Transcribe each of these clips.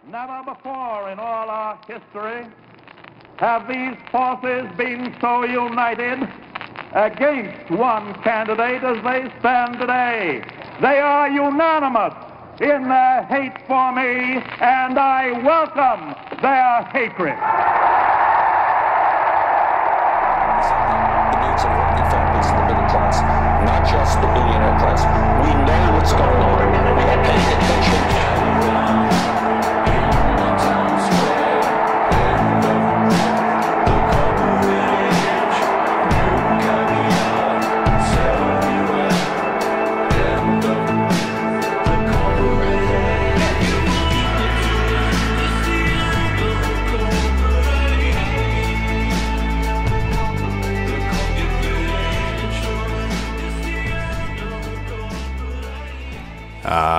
Never before in all our history have these forces been so united against one candidate as they stand today. They are unanimous in their hate for me, and I welcome their hatred. The needs of working families in the middle class, not just the billionaire class. We know what's going on. We are paying attention.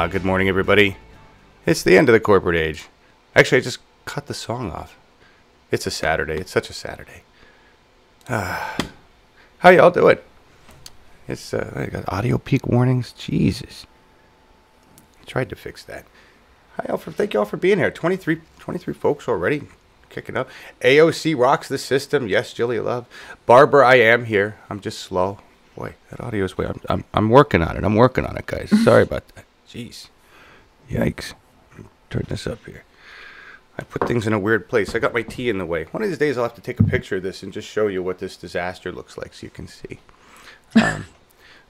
Good morning, everybody. It's the end of the corporate age. Actually, I just cut the song off. It's a Saturday. It's such a Saturday. How y'all doing? It's I got audio peak warnings. Jesus. I tried to fix that. Thank y'all for being here. 23 folks already kicking up. AOC rocks the system. Yes, Julia Love. Barbara, I am here. I'm just slow. Boy, that audio is way. I'm working on it. I'm working on it, guys. Sorry about that. Jeez. Yikes. Turn this up here. I put things in a weird place. I got my tea in the way. One of these days I'll have to take a picture of this and just show you what this disaster looks like so you can see.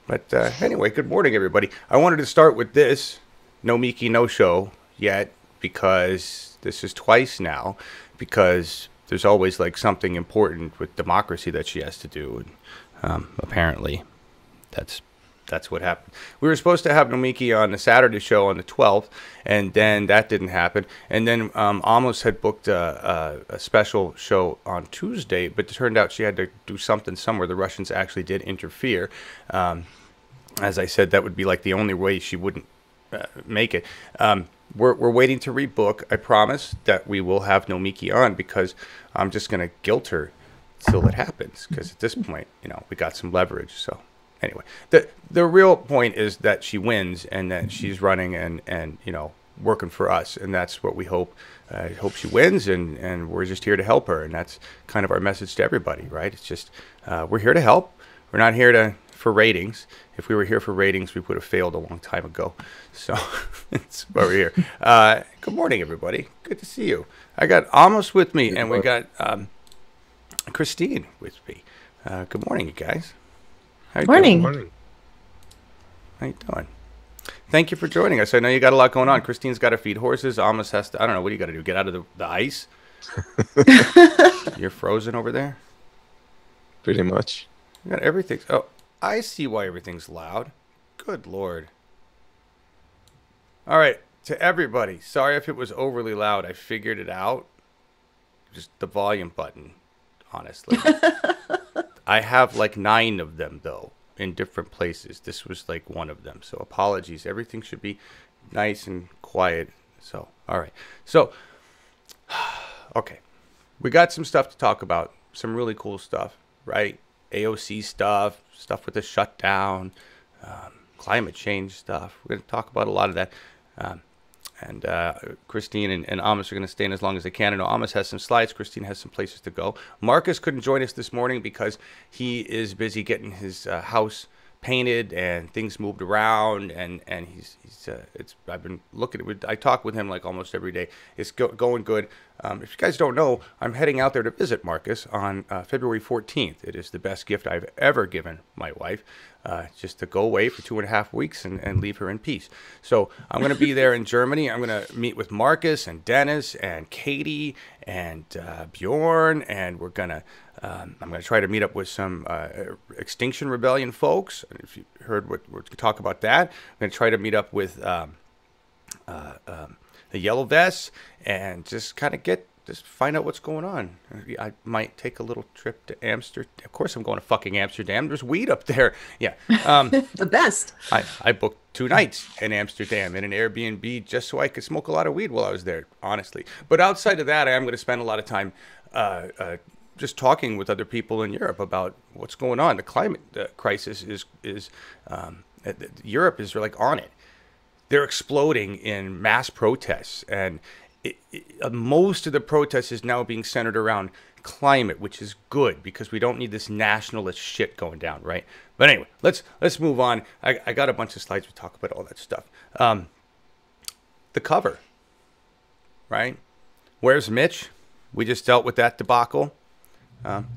But anyway, good morning, everybody. I wanted to start with this. No Miki, no show yet, because this is twice now, because there's always like something important with democracy that she has to do. And apparently that's what happened. We were supposed to have Nomiki on the Saturday show on the 12th, and then that didn't happen. And then Amos had booked a special show on Tuesday, but it turned out she had to do something somewhere. The Russians actually did interfere. As I said, that would be like the only way she wouldn't make it. We're waiting to rebook. I promise that we will have Nomiki on, because I'm just going to guilt her till it happens, because at this point, we got some leverage. So anyway, the real point is that she wins, and that she's running and working for us, and that's what we hope. I hope she wins, and we're just here to help her, and that's kind of our message to everybody, right? It's just we're here to help. We're not here for ratings. If we were here for ratings, we would have failed a long time ago. So that's why we're here. Good morning, everybody. Good to see you. I got Amos with me, and we got Christine with me. Good morning, you guys. How you Morning. doing? How you doing? Thank you for joining us. I know you got a lot going on. Christine's got to feed horses. Amos has to, I don't know, what do you got to do? Get out of the ice? You're frozen over there? Pretty much. You got everything. Oh, I see why everything's loud. Good Lord. All right, to everybody, sorry if it was overly loud. I figured it out. Just the volume button, honestly. I have like 9 of them, though, in different places. This was like one of them, so apologies. Everything should be nice and quiet. So, all right. So, okay. We got some stuff to talk about, some really cool stuff, right? AOC stuff with the shutdown, climate change stuff. We're going to talk about a lot of that. And Christine and Amos are going to stay in as long as they can. I know Amos has some slides. Christine has some places to go. Markus couldn't join us this morning because he is busy getting his house painted and things moved around. And I've been looking at it. I talk with him like almost every day. It's going good. If you guys don't know, I'm heading out there to visit Markus on February 14th. It is the best gift I've ever given my wife. Just to go away for 2.5 weeks and leave her in peace. So I'm going to be there in Germany. I'm going to meet with Markus and Dennis and Katie and Bjorn, and I'm going to try to meet up with some Extinction Rebellion folks. If you heard what we're going to talk about that, I'm going to try to meet up with the Yellow Vests and just kind of just find out what's going on. I might take a little trip to Amsterdam. Of course I'm going to fucking Amsterdam. There's weed up there. Yeah. The best. I booked 2 nights in Amsterdam in an Airbnb just so I could smoke a lot of weed while I was there, honestly. But outside of that, I am going to spend a lot of time just talking with other people in Europe about what's going on. The climate crisis is Europe is like on it. They're exploding in mass protests, and most of the protest is now being centered around climate, which is good because we don't need this nationalist shit going down, right? But anyway, let's move on. I got a bunch of slides to talk about all that stuff. The cover, right? Where's Mitch? We just dealt with that debacle.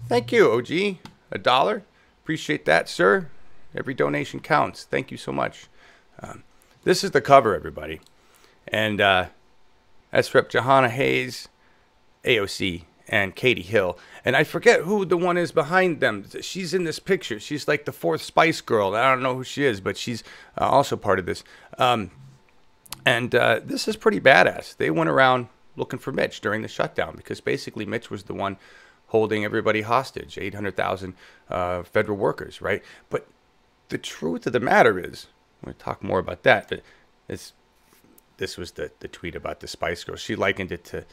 Thank you, OG. $1. Appreciate that, sir. Every donation counts. Thank you so much. This is the cover, everybody. And that's Rep. Johanna Hayes, AOC, and Katie Hill. And I forget who the one is behind them. She's in this picture. She's like the fourth Spice Girl. I don't know who she is, but she's also part of this. This is pretty badass. They went around looking for Mitch during the shutdown because basically Mitch was the one holding everybody hostage, 800,000 federal workers, right? But the truth of the matter is, we're going to talk more about that, but this was the tweet about the Spice Girls. She likened it to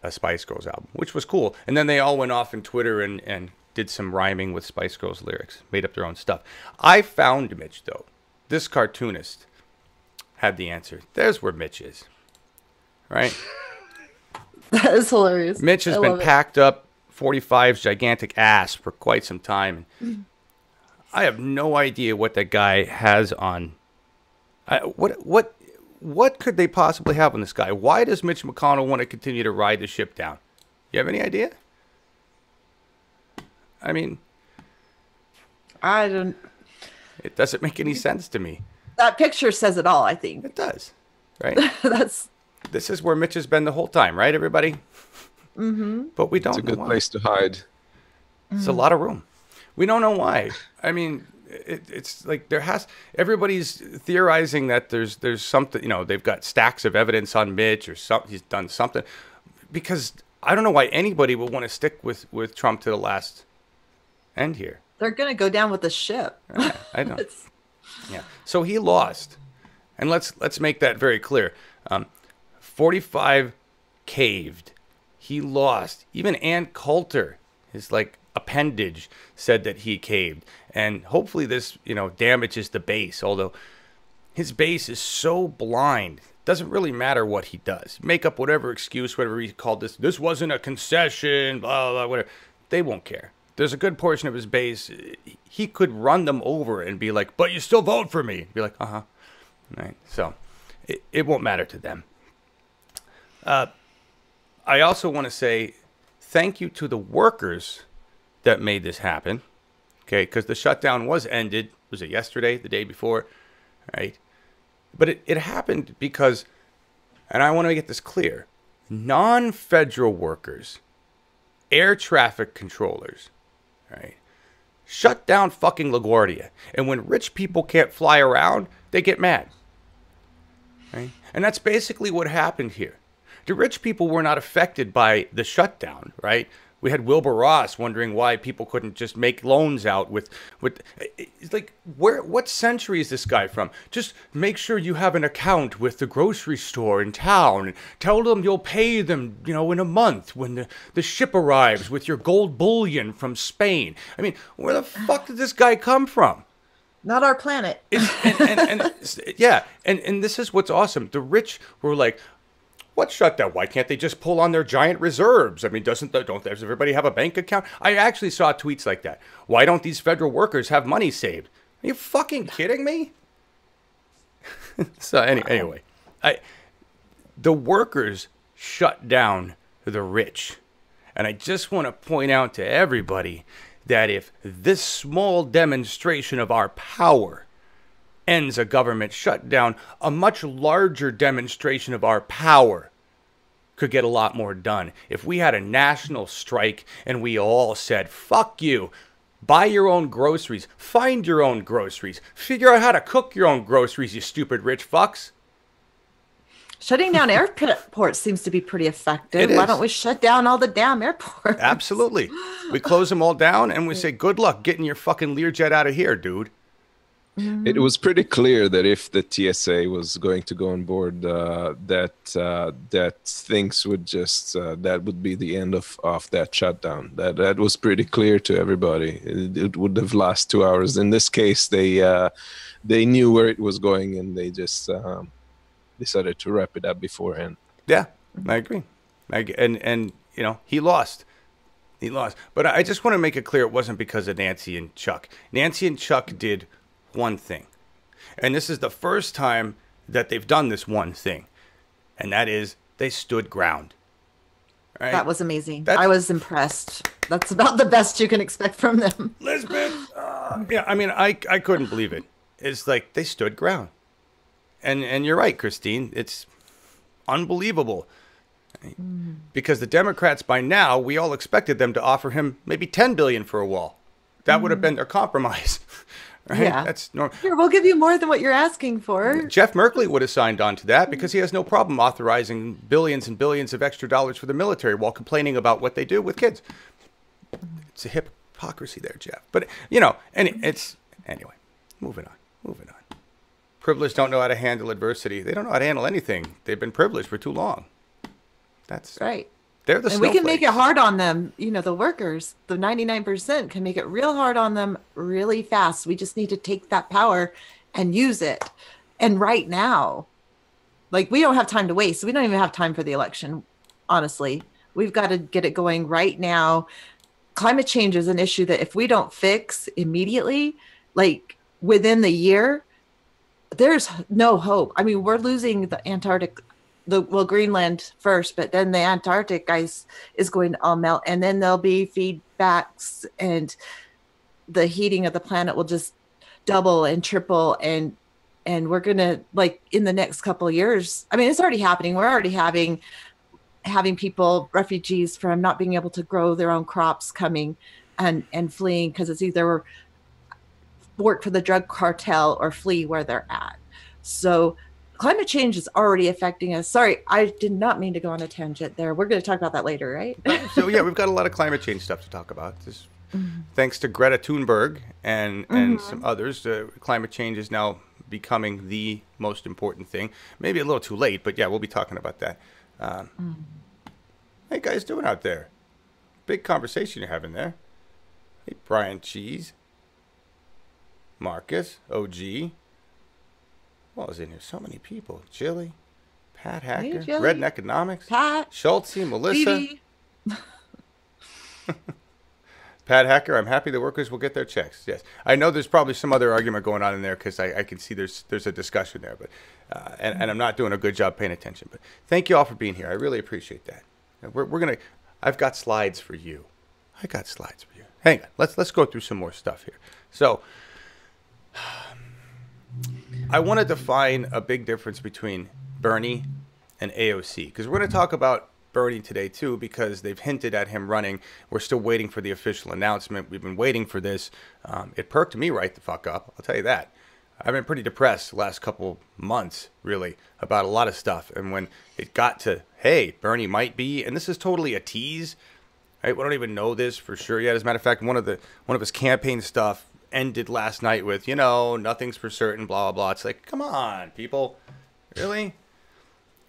a Spice Girls album, which was cool. And then they all went off on Twitter and did some rhyming with Spice Girls lyrics, made up their own stuff. I found Mitch, though. This cartoonist had the answer. There's where Mitch is, right? That is hilarious. Mitch has been packed up 45's gigantic ass for quite some time. I have no idea what that guy has on. What could they possibly have on this guy? Why does Mitch McConnell want to continue to ride the ship down? You have any idea? I mean, I don't. It doesn't make any sense to me. That picture says it all, I think. It does, right? This is where Mitch has been the whole time, right, everybody? Mm-hmm. But we don't know It's a good why. place to hide. It's a lot of room. We don't know why. I mean, it's like everybody's theorizing that there's something, you know, they've got stacks of evidence on Mitch or something. He's done something. Because I don't know why anybody would want to stick with Trump to the last end here. They're going to go down with the ship. Yeah, I know. Yeah. So he lost. And let's make that very clear. 45 caved. He lost. Even Ann Coulter, his like appendage, said that he caved. And hopefully this, you know, damages the base. Although his base is so blind. Doesn't really matter what he does. Make up whatever excuse, whatever he called this. This wasn't a concession, blah, blah, whatever. They won't care. There's a good portion of his base. He could run them over and be like, but you still vote for me. Be like, uh-huh. Right. So it won't matter to them. I also want to say thank you to the workers that made this happen. Okay, because the shutdown was ended. Was it yesterday, the day before? Right. But it happened because, and I want to get this clear, non-federal workers, air traffic controllers, right, shut down fucking LaGuardia. And when rich people can't fly around, they get mad. Right? And that's basically what happened here. The rich people were not affected by the shutdown, right? We had Wilbur Ross wondering why people couldn't just make loans out with it's like, what century is this guy from? Just make sure you have an account with the grocery store in town and tell them you'll pay them, you know, in a month when the ship arrives with your gold bullion from Spain. I mean, where the fuck did this guy come from? Not our planet. Yeah, and this is what's awesome. The rich were like, what shutdown? Why can't they just pull on their giant reserves? I mean, does everybody have a bank account? I actually saw tweets like that. Why don't these federal workers have money saved? Are you fucking kidding me? So anyway, the workers shut down the rich. And I just want to point out to everybody that if this small demonstration of our power ends a government shutdown, a much larger demonstration of our power could get a lot more done. If we had a national strike and we all said, fuck you, buy your own groceries, find your own groceries, figure out how to cook your own groceries, you stupid rich fucks. Shutting down airports seems to be pretty effective. Why don't we shut down all the damn airports? Absolutely. We close them all down and we say, good luck getting your fucking Learjet out of here, dude. It was pretty clear that if the TSA was going to go on board, that things would just that would be the end of that shutdown. That was pretty clear to everybody. It would have lasted 2 hours. In this case, they knew where it was going, and they just decided to wrap it up beforehand. Yeah. I agree. And you know, he lost. He lost. But I just want to make it clear it wasn't because of Nancy and Chuck. Nancy and Chuck did one thing. And this is the first time that they've done this one thing. And that is they stood ground. Right? That was amazing. I was impressed. That's about the best you can expect from them. Lisbeth! Yeah, I mean, I couldn't believe it. It's like they stood ground. And you're right, Christine. It's unbelievable. Because the Democrats, by now, we all expected them to offer him maybe $10 billion for a wall. That would have been their compromise. Right? Yeah. That's normal. Here, we'll give you more than what you're asking for. Jeff Merkley would have signed on to that because he has no problem authorizing billions and billions of extra dollars for the military while complaining about what they do with kids. It's a hypocrisy there, Jeff. But, you know, and anyway, moving on. Privileged don't know how to handle adversity. They don't know how to handle anything. They've been privileged for too long. That's right. They're the and we can make it snowflakes. hard on them. You know, the workers, the 99% can make it real hard on them really fast. We just need to take that power and use it. And right now, like, we don't have time to waste. We don't even have time for the election. Honestly, we've got to get it going right now. Climate change is an issue that if we don't fix immediately, like within the year, there's no hope. I mean, we're losing the Antarctic, Greenland first, but then the Antarctic ice is going to all melt, and then there'll be feedbacks, and the heating of the planet will just double and triple, and we're gonna, like, in the next couple of years. I mean, it's already happening. We're already having people, refugees from not being able to grow their own crops, coming and fleeing because it's either work for the drug cartel or flee where they're at. So climate change is already affecting us. Sorry, I did not mean to go on a tangent there. We're going to talk about that later, right? So yeah, we've got a lot of climate change stuff to talk about. Thanks to Greta Thunberg and some others, climate change is now becoming the most important thing. Maybe a little too late, but yeah, we'll be talking about that. How you guys doing out there? Big conversation you're having there. Hey, Brian Cheese. Marcus, OG. What was in here? So many people. Jilly, Pat Hacker, Hey, Jilly. Redneck Economics, Pat, Schultze, Melissa. Phoebe. Pat Hacker, I'm happy the workers will get their checks. Yes. I know there's probably some other argument going on in there because I can see there's a discussion there, but and I'm not doing a good job paying attention. But thank you all for being here. I really appreciate that. We're going to, I've got slides for you. Hang on. Let's go through some more stuff here. So I want to define a big difference between Bernie and AOC, because we're going to talk about Bernie today too, because they've hinted at him running. We're still waiting for the official announcement. We've been waiting for this. It perked me right the fuck up, I'll tell you that. I've been pretty depressed the last couple months, really, about a lot of stuff. And when it got to, hey, Bernie might be, and this is totally a tease, right? We don't even know this for sure yet. As a matter of fact, one of his campaign stuff ended last night with, nothing's for certain, blah, blah, blah. It's like, come on, people. Really?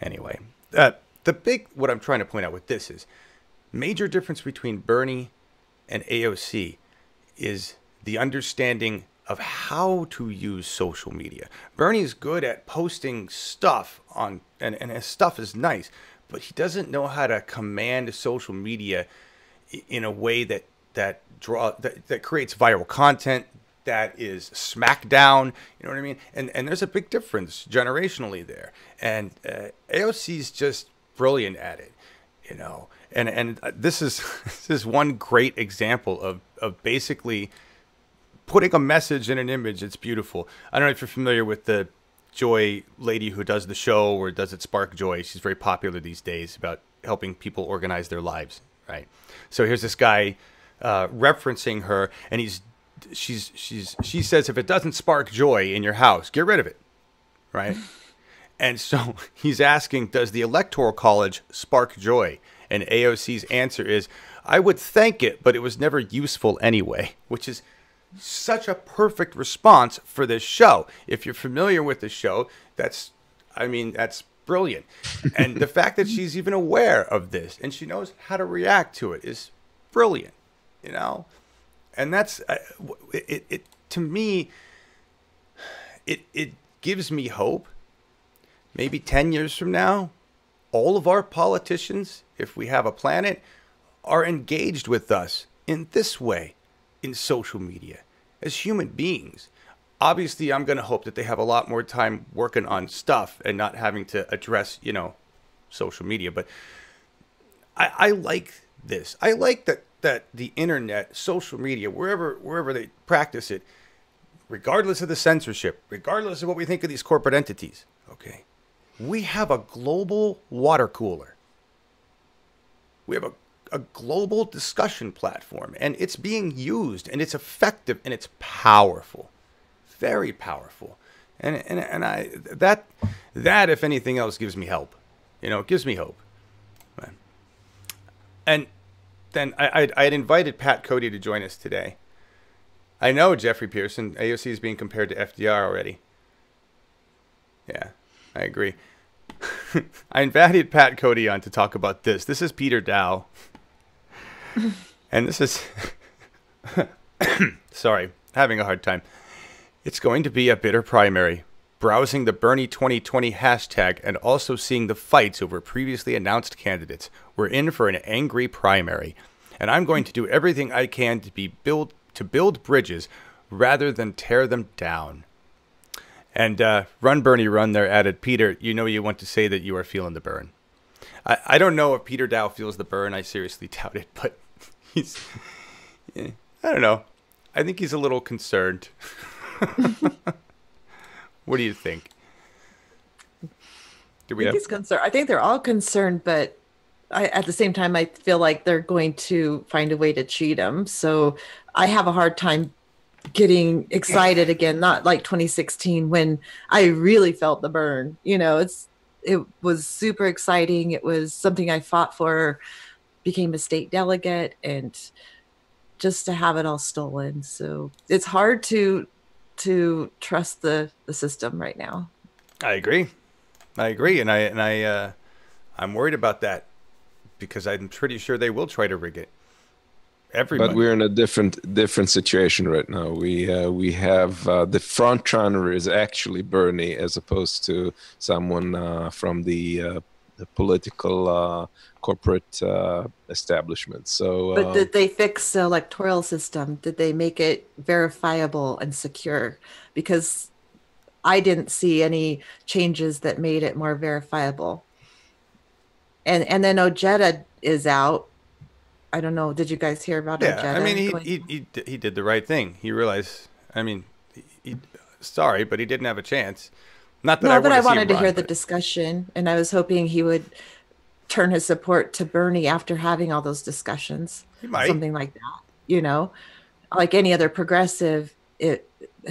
Anyway, what I'm trying to point out with this is major difference between Bernie and AOC is the understanding of how to use social media. Bernie's good at posting stuff on, and his stuff is nice, but he doesn't know how to command social media in a way that creates viral content, that is smackdown, you know what I mean? And there's a big difference generationally there. And AOC's just brilliant at it, And this is one great example of basically putting a message in an image. It's beautiful. I don't know if you're familiar with the Joy lady who does the show, or does it Spark Joy? She's very popular these days about helping people organize their lives, right? So here's this guy referencing her, and she says, if it doesn't spark joy in your house, get rid of it, right? And so he's asking, does the Electoral College spark joy? And AOC's answer is, I would thank it, but it was never useful anyway, which is such a perfect response for this show. If you're familiar with the show, that's brilliant. And the fact that she's even aware of this and she knows how to react to it is brilliant, And that's it to me. It gives me hope. Maybe 10 years from now, all of our politicians, if we have a planet, are engaged with us in this way in social media as human beings. Obviously, I'm going to hope that they have a lot more time working on stuff and not having to address, social media. But I like this. I like that the internet, social media, wherever they practice it, regardless of the censorship, regardless of what we think of these corporate entities, okay, we have a global water cooler. We have a global discussion platform, and it's being used, and it's effective, and it's powerful, very powerful. And I that if anything else gives me hope. It gives me hope. And then I had invited Pat Cody to join us today. I know Jeffrey Pearson, AOC is being compared to FDR already. Yeah, I agree. I invited Pat Cody on to talk about this. This is Peter Dow. And this is... Sorry, having a hard time. It's going to be a bitter primary. Browsing the Bernie 2020 hashtag and also seeing the fights over previously announced candidates. We're in for an angry primary. And I'm going to do everything I can to build bridges rather than tear them down. And Run Bernie Run there added, Peter, you want to say that you are feeling the burn. I don't know if Peter Dow feels the burn. I seriously doubt it, but he's... I don't know. I think he's a little concerned. What do you think? I think he's concerned. I think they're all concerned, but at the same time, I feel like they're going to find a way to cheat him. So I have a hard time getting excited again, not like 2016 when I really felt the burn. It was super exciting. It was something I fought for, became a state delegate, and just to have it all stolen. So it's hard to trust the system right now. I agree, and I'm worried about that because I'm pretty sure they will try to rig it. Everybody. But we're in a different situation right now. We have the front runner is actually Bernie, as opposed to someone from the political corporate establishment. So, but did they fix the electoral system? Did they make it verifiable and secure? Because I didn't see any changes that made it more verifiable. And then Ojeda is out. I don't know. Did you guys hear about Ojeda? Yeah, I mean, he did the right thing. He realized. I mean, sorry, but he didn't have a chance. Not that no, I but I wanted to hear the discussion, and I was hoping he would turn his support to Bernie after having all those discussions. He might. Something like that. Like any other progressive,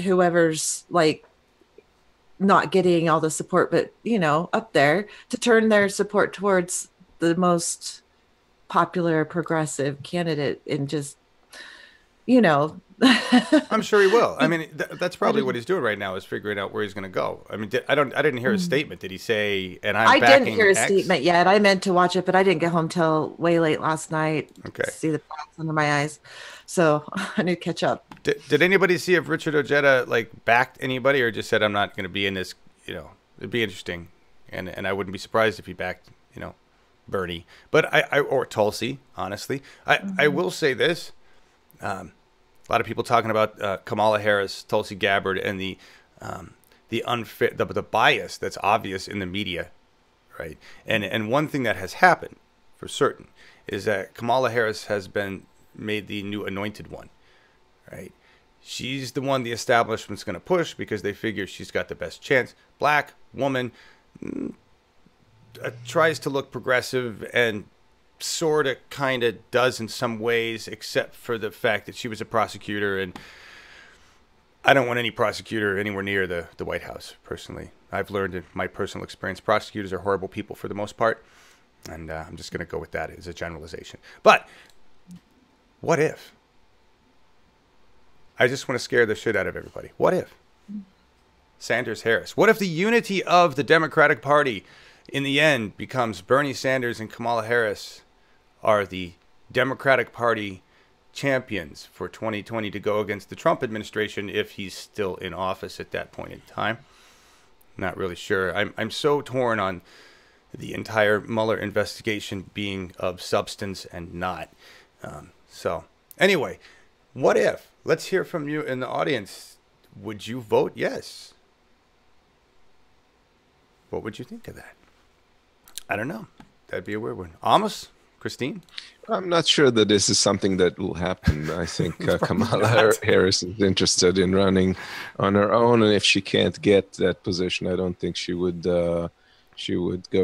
whoever's like not getting all the support, but up there, to turn their support towards the most popular progressive candidate and just I'm sure he will. I mean, that's probably what he's doing right now, is figuring out where he's going to go. I mean, I didn't hear his statement. Did he say, and I'm backing I didn't hear his X? statement yet. I meant to watch it, but I didn't get home till way late last night. Okay. To see the plaques under my eyes. So I need to catch up. Did anybody see if Richard Ojeda backed anybody, or just said, I'm not going to be in this, it'd be interesting. And I wouldn't be surprised if he backed, Bernie, but or Tulsi, honestly. I will say this. A lot of people talking about Kamala Harris, Tulsi Gabbard, and the bias that's obvious in the media, right? And one thing that has happened for certain is that Kamala Harris has been made the new anointed one, right? She's the one the establishment's going to push because they figure she's got the best chance. Black woman, tries to look progressive and sort of kind of does in some ways, except for the fact that she was a prosecutor, and I don't want any prosecutor anywhere near the White House, personally. I've learned in my personal experience, prosecutors are horrible people for the most part, and I'm just going to go with that as a generalization. But what if? I just want to scare the shit out of everybody. What if? Sanders-Harris. What if the unity of the Democratic Party in the end becomes Bernie Sanders and Kamala Harris are the Democratic Party champions for 2020 to go against the Trump administration if he's still in office at that point in time? Not really sure. I'm so torn on the entire Mueller investigation being of substance and not. So anyway, what if? Let's hear from you in the audience. Would you vote yes? What would you think of that? I don't know. That'd be a weird one. Amos? Christine? I'm not sure that this is something that will happen. I think Kamala Harris is interested in running on her own, and if she can't get that position, I don't think she would go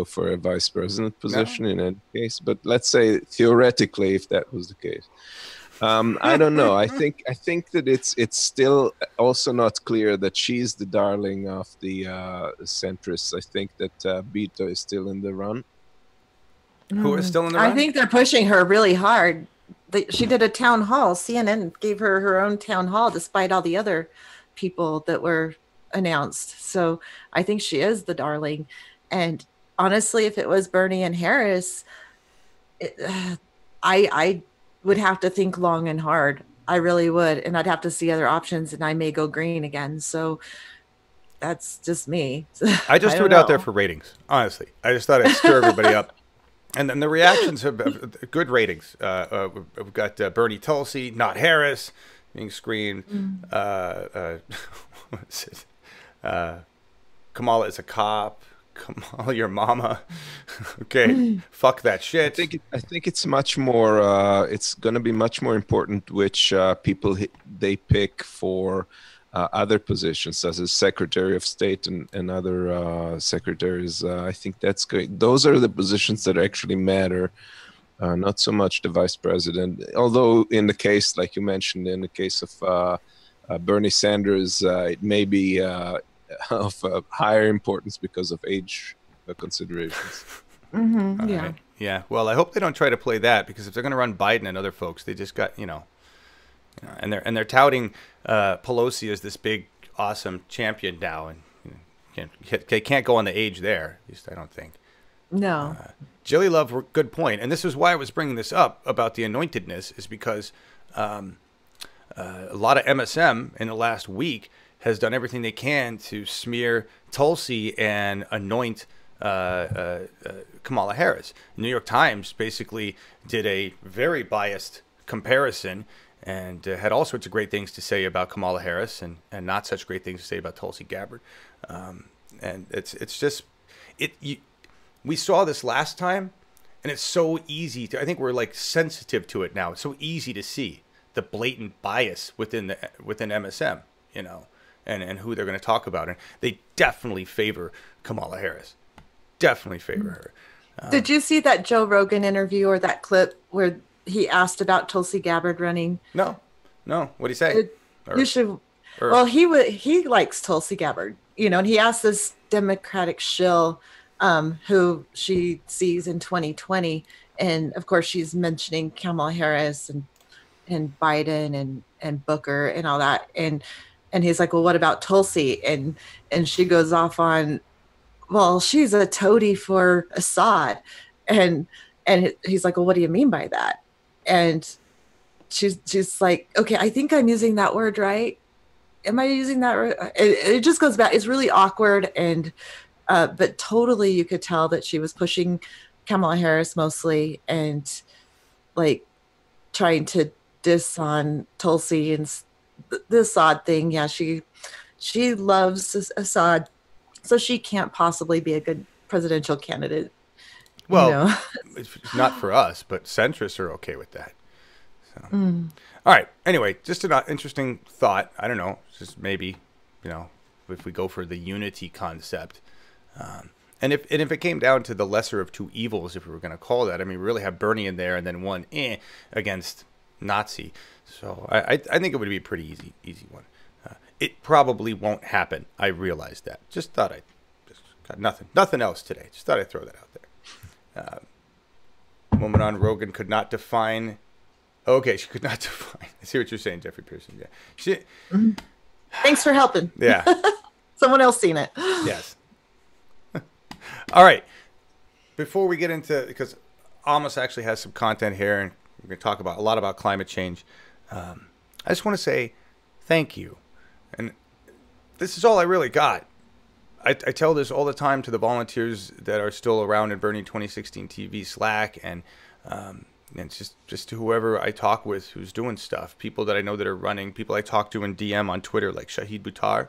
for a vice president position in any case. But let's say theoretically, if that was the case, I don't know. I think that it's still also not clear that she's the darling of the centrists. I think that Beto is still in the run. Who is still in the run? I think they're pushing her really hard. She did a town hall. CNN gave her her own town hall despite all the other people that were announced. So I think she is the darling. And honestly, if it was Bernie and Harris, I would have to think long and hard. I really would. And I'd have to see other options, and I may go green again. So that's just me. I just threw it out there for ratings, honestly. I just thought I'd stir everybody up. And then the reactions have good ratings. We've got Bernie Tulsi, not Harris, being screamed. What's it? Kamala is a cop. Kamala, your mama. Okay, fuck that shit. I think it's much more. It's going to be much more important which people they pick for other positions, such as Secretary of State and other secretaries. I think that's great. Those are the positions that actually matter, not so much the vice president. Although in the case, like you mentioned, in the case of Bernie Sanders, it may be of higher importance because of age considerations. Yeah. Right. Yeah. Well, I hope they don't try to play that, because if they're going to run Biden and other folks, they just got, and they're touting Pelosi as this big, awesome champion now, and they can't go on the age there. At least I don't think. No. Jilly Love, good point, and this is why I was bringing this up about the anointedness, is because a lot of MSM in the last week has done everything they can to smear Tulsi and anoint Kamala Harris. New York Times basically did a very biased comparison and had all sorts of great things to say about Kamala Harris and not such great things to say about Tulsi Gabbard. And it's just we saw this last time, and it's so easy to, I think we're like sensitive to it now. It's so easy to see the blatant bias within MSM, and who they're going to talk about. And they definitely favor Kamala Harris. Definitely favor her. Did you see that Joe Rogan interview or that clip where he asked about Tulsi Gabbard running? No. What'd he say? You should. Well, he likes Tulsi Gabbard, and he asked this Democratic shill who she sees in 2020, and of course she's mentioning Kamala Harris and Biden and Booker and all that, and he's like, well, what about Tulsi? And she goes off on, well, she's a toady for Assad, and he's like, well, what do you mean by that? And she's like, okay, I think I'm using that word right. Am I using that right? It just goes back. It's really awkward, and but totally you could tell that she was pushing Kamala Harris mostly, and like trying to diss on Tulsi and the Assad thing. Yeah, she loves Assad, so she can't possibly be a good presidential candidate. Well, it's not for us, but centrists are okay with that. So. All right. Anyway, just an interesting thought. I don't know. Just maybe, if we go for the unity concept, and if it came down to the lesser of two evils, if we were going to call that, I mean, we really have Bernie in there, and then one against Nazi. So I think it would be a pretty easy one. It probably won't happen. I realized that. Just thought I just got nothing else today. Just thought I'd throw that out there. Woman on Rogan could not define. Okay, she could not define. I see what you're saying, Jeffrey Pearson. Yeah. Thanks for helping. Yeah. Someone else seen it. Yes. All right. Before we get into, because Amos actually has some content here, and we're going to talk a lot about climate change. I just want to say thank you. And this is all I really got. I tell this all the time to the volunteers that are still around in Bernie 2016 TV Slack, and just to whoever I talk with who's doing stuff, people that I know that are running, people I talk to in DM on Twitter, like Shahid Buttar,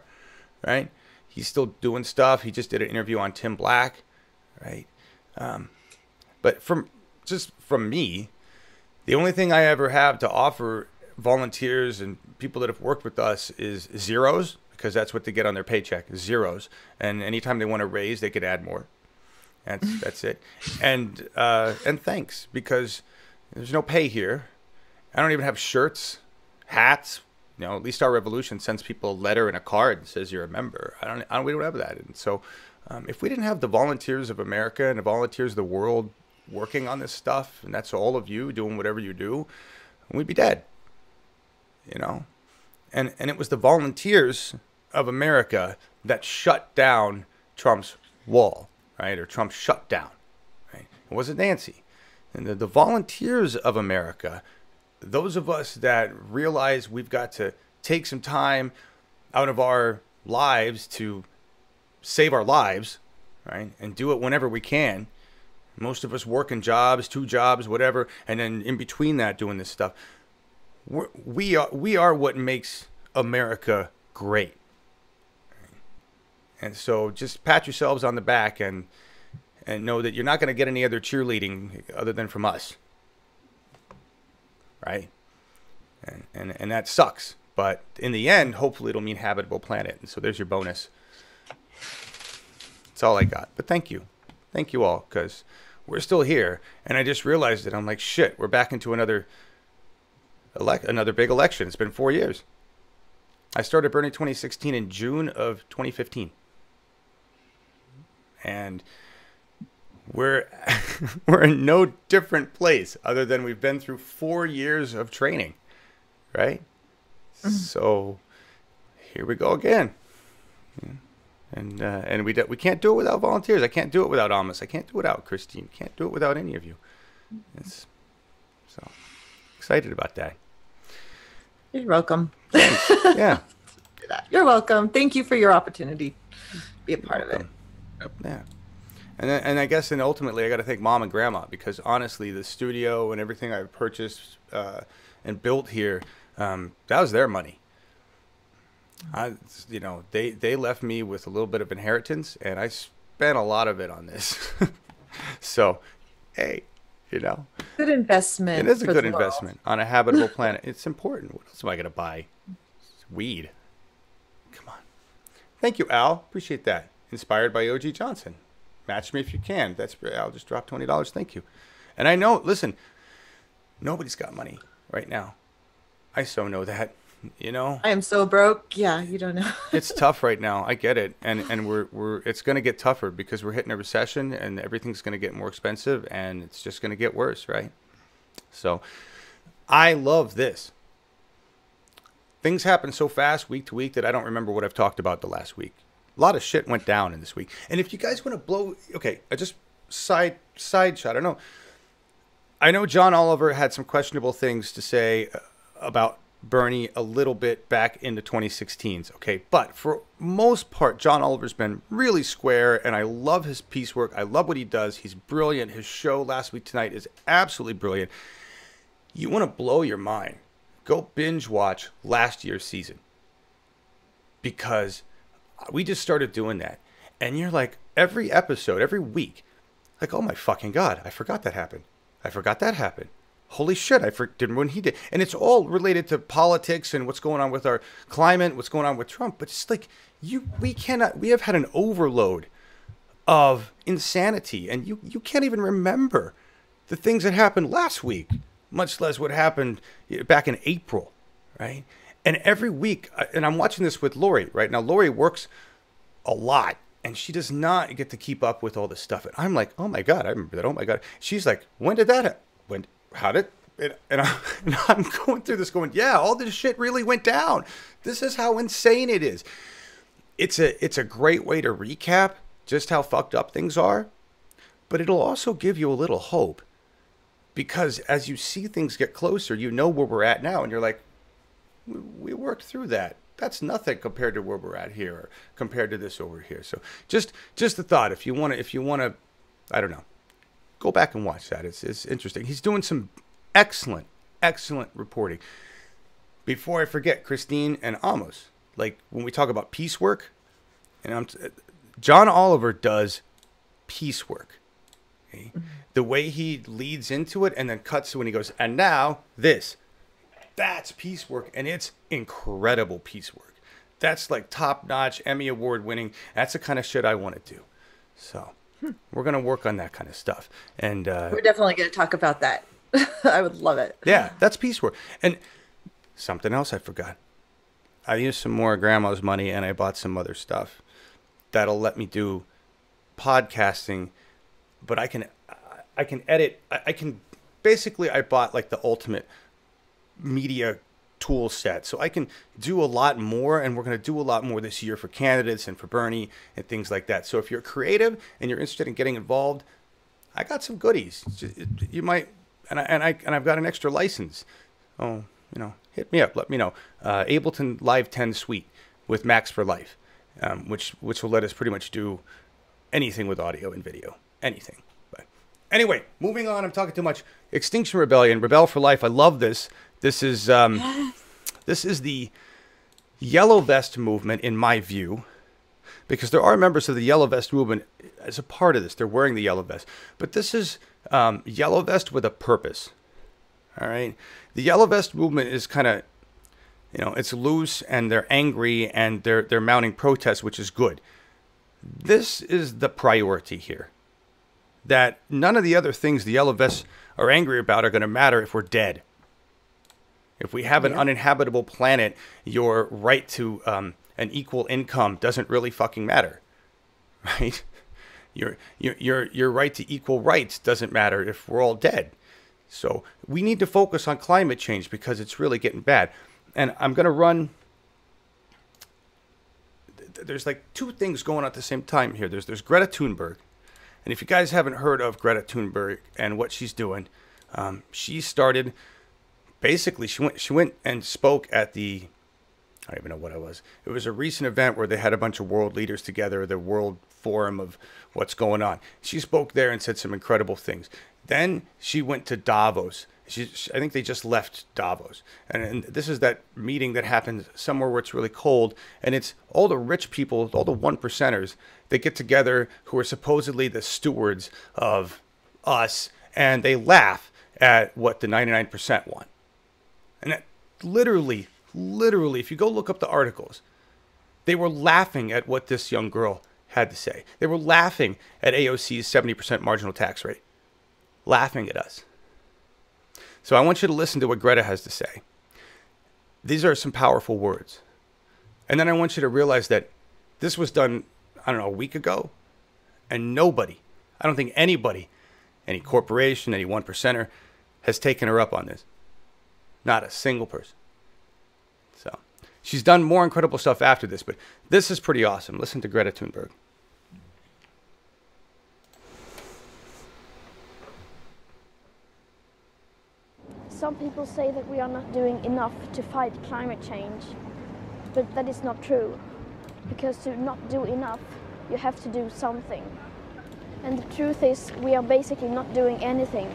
right? He's still doing stuff. He just did an interview on Tim Black, right? But from me, the only thing I ever have to offer volunteers and people that have worked with us is zeros, because that's what they get on their paycheck, zeros. And anytime they want to raise, they could add more. That's it. And thanks, because there's no pay here. I don't even have shirts, hats. You know, at least our revolution sends people a letter and a card that says you're a member. We don't have that. And so if we didn't have the volunteers of America and the volunteers of the world working on this stuff, and that's all of you doing whatever you do, we'd be dead. You know? And it was the volunteers of America that shut down Trump's wall, right? Or Trump's shutdown, right? It wasn't Nancy. And the volunteers of America, those of us that realize we've got to take some time out of our lives to save our lives, right? And do it whenever we can. Most of us working jobs, 2 jobs, whatever, and then in between that doing this stuff. We are what makes America great. And so just pat yourselves on the back and know that you're not going to get any other cheerleading other than from us. Right? And that sucks. But in the end, hopefully it'll mean habitable planet. And so there's your bonus. That's all I got. But thank you. Thank you all, because we're still here. And I just realized it. I'm like, shit, we're back into another big election. It's been 4 years. I started Bernie 2016 in June of 2015. And we're in no different place other than we've been through 4 years of training, right? Mm-hmm. So here we go again. And we can't do it without volunteers. I can't do it without Amos. I can't do it without Christine. Can't do it without any of you. So excited about that. You're welcome. Thanks. Yeah. You're welcome. Thank you for your opportunity to be a part of it. Yeah. And I guess, and ultimately, I got to thank Mom and Grandma, because honestly, the studio and everything I've purchased and built here, that was their money. They left me with a little bit of inheritance, and I spent a lot of it on this. So, hey, good investment. It is a good investment on a habitable planet. It's important. What else am I going to buy? Weed. Come on. Thank you, Al. Appreciate that. Inspired by O.G. Johnson. Match me if you can. I'll just drop $20. Thank you. And I know, listen, nobody's got money right now. I so know that, I am so broke. Yeah, you don't know. It's tough right now. I get it. And it's going to get tougher because we're hitting a recession and everything's going to get more expensive and it's just going to get worse, right? So I love this. Things happen so fast week to week that I don't remember what I've talked about the last week. A lot of shit went down in this week. And if you guys want to blow... Okay, I just... Side shot. I don't know. I know John Oliver had some questionable things to say about Bernie a little bit back in the 2016s. Okay, but for most part, John Oliver's been really square, and I love his piecework. I love what he does. He's brilliant. His show Last Week Tonight is absolutely brilliant. You want to blow your mind, go binge watch last year's season. Because we just started doing that. And you're like, every episode, every week, like, oh my fucking God, I forgot that happened. I forgot that happened. Holy shit, I didn't when he did. And it's all related to politics and what's going on with our climate, what's going on with Trump. But it's like, we have had an overload of insanity. And you can't even remember the things that happened last week, much less what happened back in April, right? And every week, and I'm watching this with Lori right now. Lori works a lot, and she does not get to keep up with all this stuff. And I'm like, oh my God, I remember that. Oh my God. She's like, when did that happen? How did it? And I'm going through this going, yeah, all this shit really went down. This is how insane it is. It's a great way to recap just how fucked up things are, but it'll also give you a little hope, because as you see things get closer, you know where we're at now, and you're like, we worked through that. that's nothing compared to where we're at here, or compared to this over here. So just a thought. If you want to, I don't know, go back and watch that. It's interesting. He's doing some excellent reporting. Before I forget, Christine and Amos, like when we talk about piecework, and John Oliver does piecework. Okay? Mm-hmm. The way he leads into it and then cuts to when he goes, and now this. That's piecework, and it's incredible piecework. That's like top-notch, Emmy Award-winning. That's the kind of shit I want to do. So we're going to work on that kind of stuff. And we're definitely going to talk about that. I would love it. Yeah, that's piecework. And something else I forgot. I used some more of Grandma's money, and I bought some other stuff that'll let me do podcasting, but I can edit. I can basically, I bought like the ultimate media tool set, so I can do a lot more, and we're going to do a lot more this year for candidates and for Bernie and things like that. So if you're creative and you're interested in getting involved, I got some goodies. You might, and I've got an extra license. Oh, hit me up, let me know. Ableton Live 10 Suite with Max for Life, which will let us pretty much do anything with audio and video, anything. But anyway, moving on. I'm talking too much. Extinction Rebellion, Rebel for Life. I love this. This is the Yellow Vest movement, in my view, because there are members of the Yellow Vest movement as a part of this. They're wearing the yellow vest, but this is Yellow Vest with a purpose. All right, the Yellow Vest movement is kind of, it's loose, and they're angry, and they're mounting protests, which is good. This is the priority here. That none of the other things the Yellow Vests are angry about are going to matter if we're dead. If we have an uninhabitable planet, your right to an equal income doesn't really fucking matter, right? Your right to equal rights doesn't matter if we're all dead. So we need to focus on climate change because it's really getting bad. And I'm going to run. There's like two things going on at the same time here. There's Greta Thunberg, and if you guys haven't heard of Greta Thunberg and what she's doing, she started. Basically, she went and spoke at the, I don't even know what it was. It was a recent event where they had a bunch of world leaders together, the World Forum of what's going on. She spoke there and said some incredible things. Then she went to Davos. I think they just left Davos. And this is that meeting that happens somewhere where it's really cold. And it's all the rich people, all the 1%ers, that get together who are supposedly the stewards of us. And they laugh at what the 99% want. And that literally, if you go look up the articles, they were laughing at what this young girl had to say. They were laughing at AOC's 70% marginal tax rate. Laughing at us. So I want you to listen to what Greta has to say. These are some powerful words. And then I want you to realize that this was done, I don't know, a week ago. And nobody, I don't think anybody, any corporation, any 1%er, has taken her up on this. Not a single person. So she's done more incredible stuff after this, but this is pretty awesome. Listen to Greta Thunberg. Some people say that we are not doing enough to fight climate change, but that is not true. Because to not do enough, you have to do something. And the truth is, we are basically not doing anything.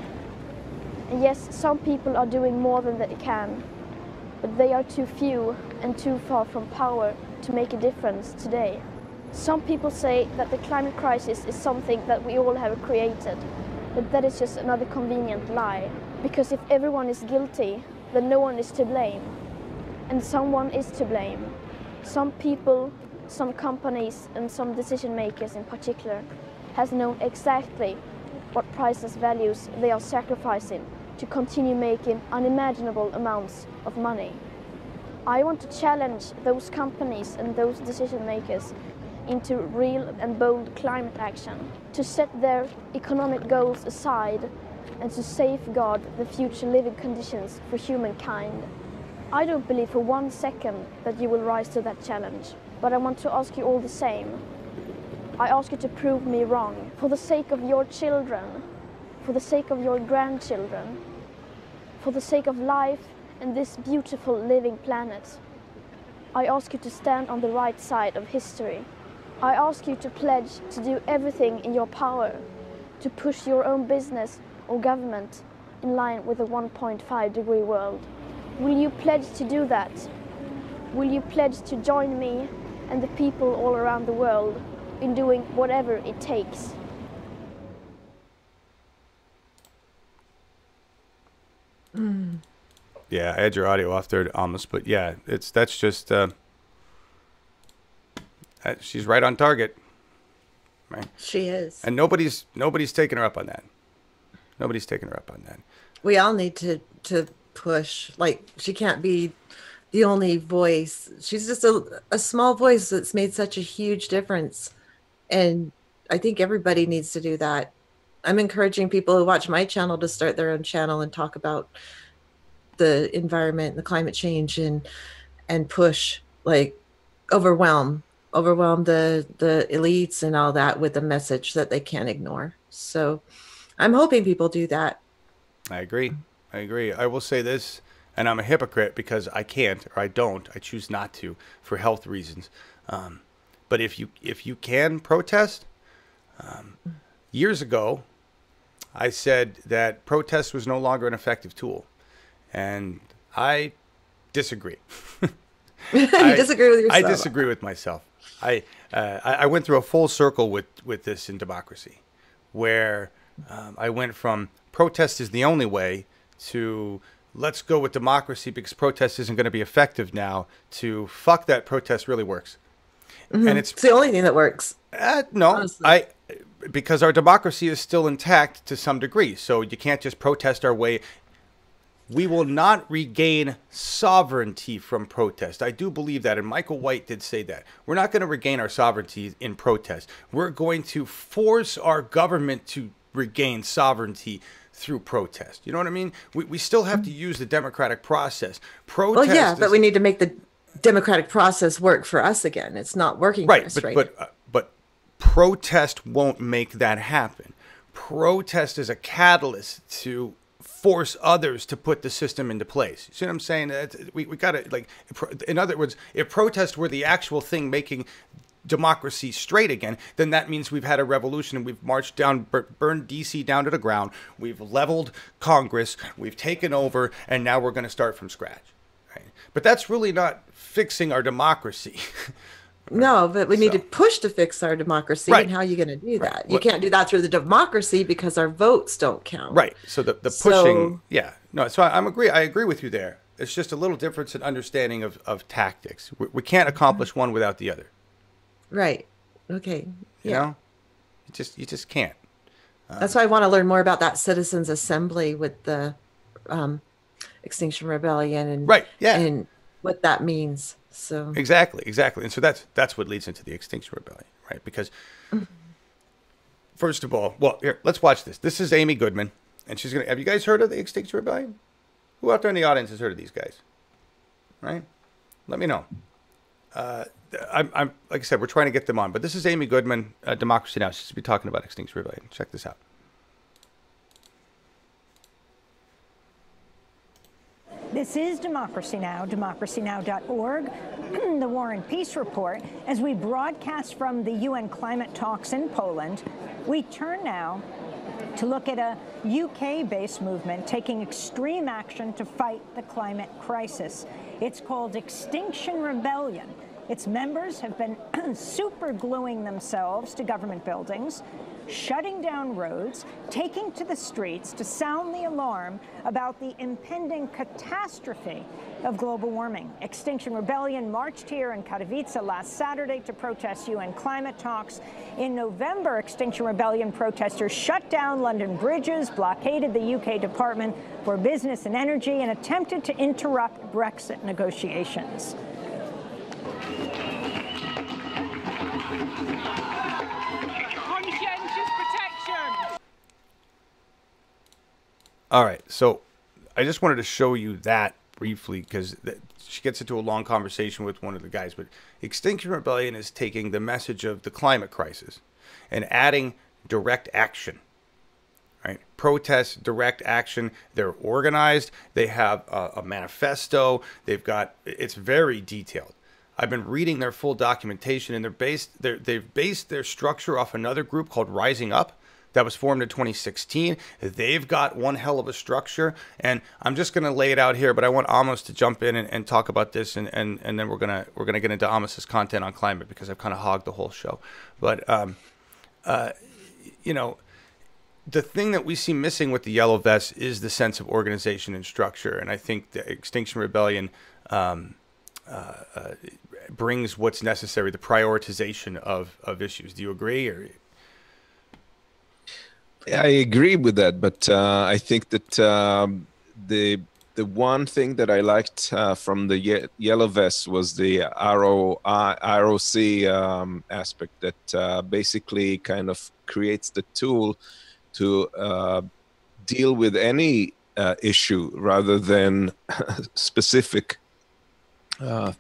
And yes, some people are doing more than they can, but they are too few and too far from power to make a difference today. Some people say that the climate crisis is something that we all have created, but that is just another convenient lie. Because if everyone is guilty, then no one is to blame. And someone is to blame. Some people, some companies, and some decision makers in particular has known exactly what priceless values they are sacrificing to continue making unimaginable amounts of money. I want to challenge those companies and those decision makers into real and bold climate action, to set their economic goals aside and to safeguard the future living conditions for humankind. I don't believe for 1 second that you will rise to that challenge, but I want to ask you all the same. I ask you to prove me wrong, for the sake of your children, for the sake of your grandchildren, for the sake of life and this beautiful living planet. I ask you to stand on the right side of history. I ask you to pledge to do everything in your power to push your own business or government in line with a 1.5-degree world. Will you pledge to do that? Will you pledge to join me and the people all around the world in doing whatever it takes? Yeah, I had your audio off there, Amos, but yeah, that's just she's right on target, right? She is. And nobody's taking her up on that. Nobody's taking her up on that. We all need to push. Like, she can't be the only voice. She's just a small voice that's made such a huge difference. And I think everybody needs to do that. I'm encouraging people who watch my channel to start their own channel and talk about the environment, the climate change, and push, like, overwhelm the elites and all that with a message that they can't ignore. So I'm hoping people do that. I agree. I will say this, and I'm a hypocrite because I can't, or I don't. I choose not to for health reasons. But if you can protest, years ago, I said that protest was no longer an effective tool, and I disagree. You disagree with yourself? I disagree with myself. I went through a full circle with this in democracy, where I went from protest is the only way to let's go with democracy because protest isn't going to be effective now to fuck that protest really works. Mm-hmm. And it's the only thing that works. No, honestly. Because our democracy is still intact to some degree. So you can't just protest our way. We will not regain sovereignty from protest. I do believe that. And Michael White did say that. We're not going to regain our sovereignty in protest. We're going to force our government to regain sovereignty through protest. You know what I mean? We still have to use the democratic process. Protest. Well, yeah, but we need to make the democratic process work for us again. It's not working for us right now. But protest won't make that happen. Protest is a catalyst to force others to put the system into place. You see what I'm saying? We got to, like, in other words, if protest were the actual thing making democracy straight again, then that means we've had a revolution and we've marched down, burned DC down to the ground. We've leveled Congress. We've taken over, and now we're going to start from scratch. Right? But that's really not fixing our democracy. No, but we need to push to fix our democracy. Right. And how are you going to do that? You can't do that through the democracy because our votes don't count. Right. So the pushing, yeah. No, so I agree with you there. It's just a little difference in understanding of tactics. We can't accomplish one without the other. Right. Okay. You know? You just can't. That's why I want to learn more about that citizens assembly with the Extinction Rebellion and and what that means. So exactly, and so that's what leads into the Extinction Rebellion, right? Because first of all, well, here, let's watch this. This is Amy Goodman, and she's gonna. Have you guys heard of the Extinction Rebellion? Who out there in the audience has heard of these guys? Right? Let me know. I'm like I said, we're trying to get them on, but this is Amy Goodman, Democracy Now. She's be talking about Extinction Rebellion. Check this out. This is Democracy Now!, democracynow.org, the War and Peace Report. As we broadcast from the UN climate talks in Poland, we turn now to look at a UK-based movement taking extreme action to fight the climate crisis. It's called Extinction Rebellion. Its members have been super-gluing themselves to government buildings, shutting down roads, taking to the streets to sound the alarm about the impending catastrophe of global warming. Extinction Rebellion marched here in Katowice last Saturday to protest UN climate talks. In November, Extinction Rebellion protesters shut down London bridges, blockaded the UK Department for Business and Energy, and attempted to interrupt Brexit negotiations. All right, so I just wanted to show you that briefly because she gets into a long conversation with one of the guys. But Extinction Rebellion is taking the message of the climate crisis and adding direct action, right? Protest, direct action. They're organized. They have a manifesto. They've got, it's very detailed. I've been reading their full documentation, and they've based their structure off another group called Rising Up that was formed in 2016. They've got one hell of a structure, and I'm just going to lay it out here, but I want Amos to jump in and talk about this, and then we're gonna get into Amos's content on climate, because I've kind of hogged the whole show. But you know, the thing that we see missing with the Yellow Vests is the sense of organization and structure, and I think the Extinction Rebellion brings what's necessary, the prioritization of issues. Do you agree? Or I agree with that, but I think that the one thing that I liked from the Yellow Vests was the ROC aspect that basically kind of creates the tool to deal with any issue rather than specific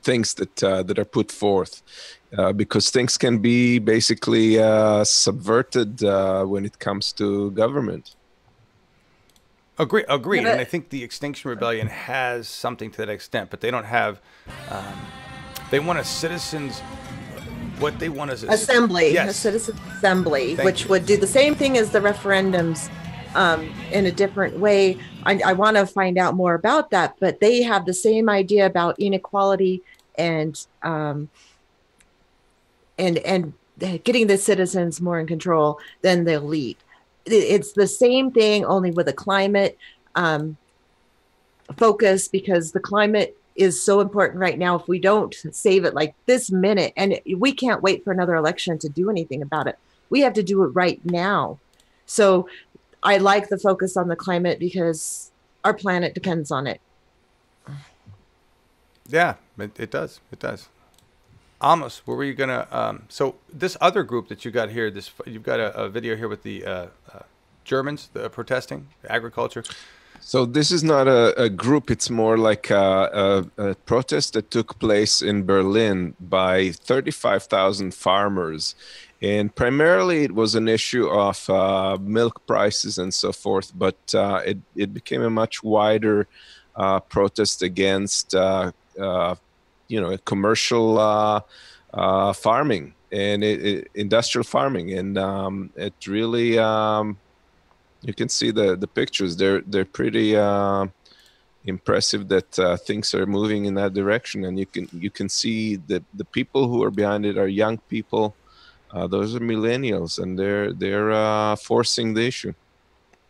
things that are put forth, because things can be basically subverted when it comes to government. Agreed. And I think the Extinction Rebellion has something to that extent, but they don't have. They want a citizens. What they want is assembly, yes. A citizen assembly, Thank which you. would do the same thing as the referendums in a different way. I want to find out more about that, but they have the same idea about inequality and getting the citizens more in control than the elite. It's the same thing, only with a climate focus, because the climate is so important right now. If we don't save it like this minute, and we can't wait for another election to do anything about it, we have to do it right now. So I like the focus on the climate because our planet depends on it. Yeah, it does. It does. Amos, where were you gonna? So this other group that you got here, you've got a video here with the Germans, the protesting agriculture. So this is not a group, it's more like a protest that took place in Berlin by 35,000 farmers. And primarily it was an issue of milk prices and so forth, but it became a much wider protest against commercial farming and industrial farming. And it really... you can see the pictures. They're pretty impressive that things are moving in that direction, and you can see that the people who are behind it are young people. Those are millennials, and they're forcing the issue.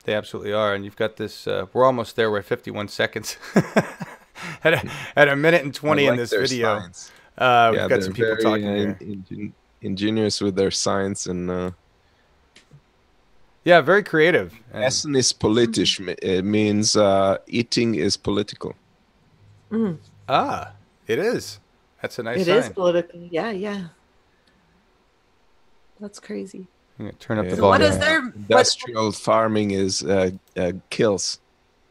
They absolutely are, and you've got this. We're almost there. We're at 51 seconds. at a minute and 20 in this video. We've got some people talking here. Ingenious with their science and. Yeah, very creative. Essen is politisch. It means eating is political. Mm. Ah, it is. That's a nice sign. It is political. Yeah. That's crazy. I'm gonna turn up the So volume. what is their industrial farming is kills.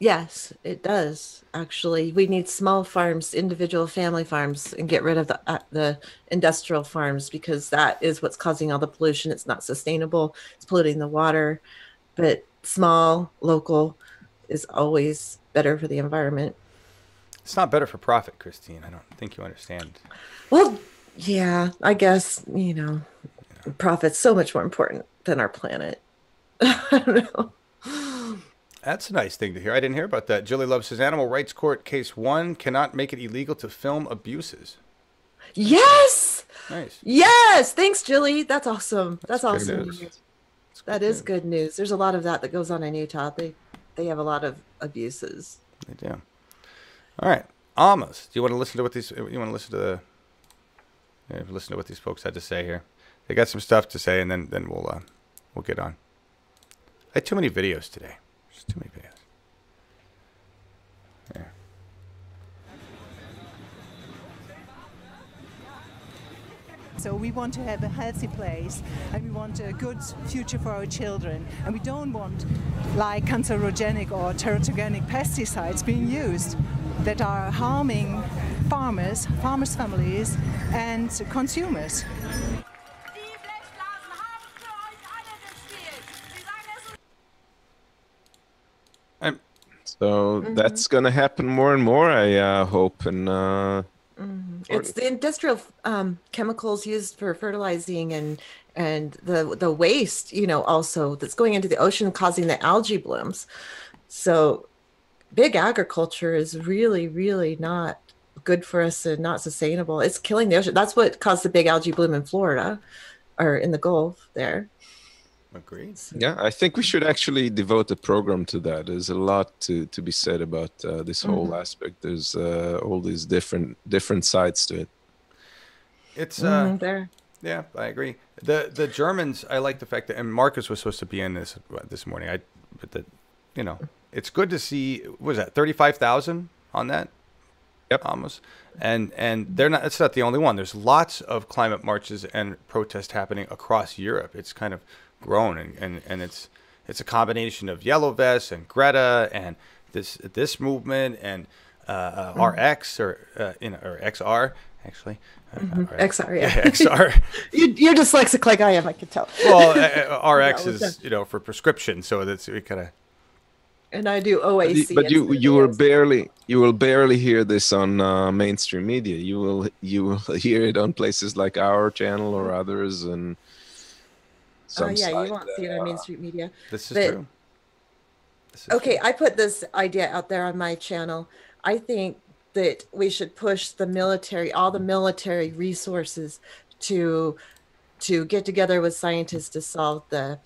Yes, it does. Actually, we need small farms, individual family farms, and get rid of the industrial farms, because that is what's causing all the pollution. It's not sustainable. It's polluting the water. But small, local is always better for the environment. It's not better for profit, Christine. I don't think you understand. Well, yeah, I guess, profit's so much more important than our planet. I don't know. That's a nice thing to hear. I didn't hear about that. Jilly Love says, Animal Rights Court Case 1 cannot make it illegal to film abuses. Yes! Nice. Yes! Thanks, Jilly. That's awesome. That's awesome. News. That is good news. There's a lot of that goes on in Utah. They have a lot of abuses. They do. All right. Amos, do you want to listen to what these listen to what these folks had to say here? They got some stuff to say, and then we'll get on. I had too many videos today. There's too many videos. Yeah. So we want to have a healthy place, and we want a good future for our children, and we don't want like cancerogenic or teratogenic pesticides being used that are harming farmers, families, and consumers. So that's going to happen more and more, I hope. And It's the industrial chemicals used for fertilizing and the waste, also that's going into the ocean causing the algae blooms. So big agriculture is really, really not good for us and not sustainable. It's killing the ocean. That's what caused the big algae bloom in Florida or in the Gulf there. Agreed. Yeah, I think we should actually devote a program to that. There's a lot to be said about this whole aspect. There's all these different sides to it. It's there. Yeah, I agree. The Germans, I like the fact that, and Marcus was supposed to be in this morning. It's good to see. What was that 35,000 on that? Yep. Almost. And they're not. It's not the only one. There's lots of climate marches and protests happening across Europe. It's kind of grown, and it's a combination of Yellow Vests and Greta and this movement and RX or XR actually. XR, yeah. XR. You're dyslexic like I am, I can tell. Well, RX is for prescription, so that's we kind of. And I do OAC. But you will barely hear this on mainstream media. You will hear it on places like our channel or others, and some you won't see it on mainstream media. This is true. Okay, I put this idea out there on my channel. I think that we should push the military, all the military resources to get together with scientists to solve the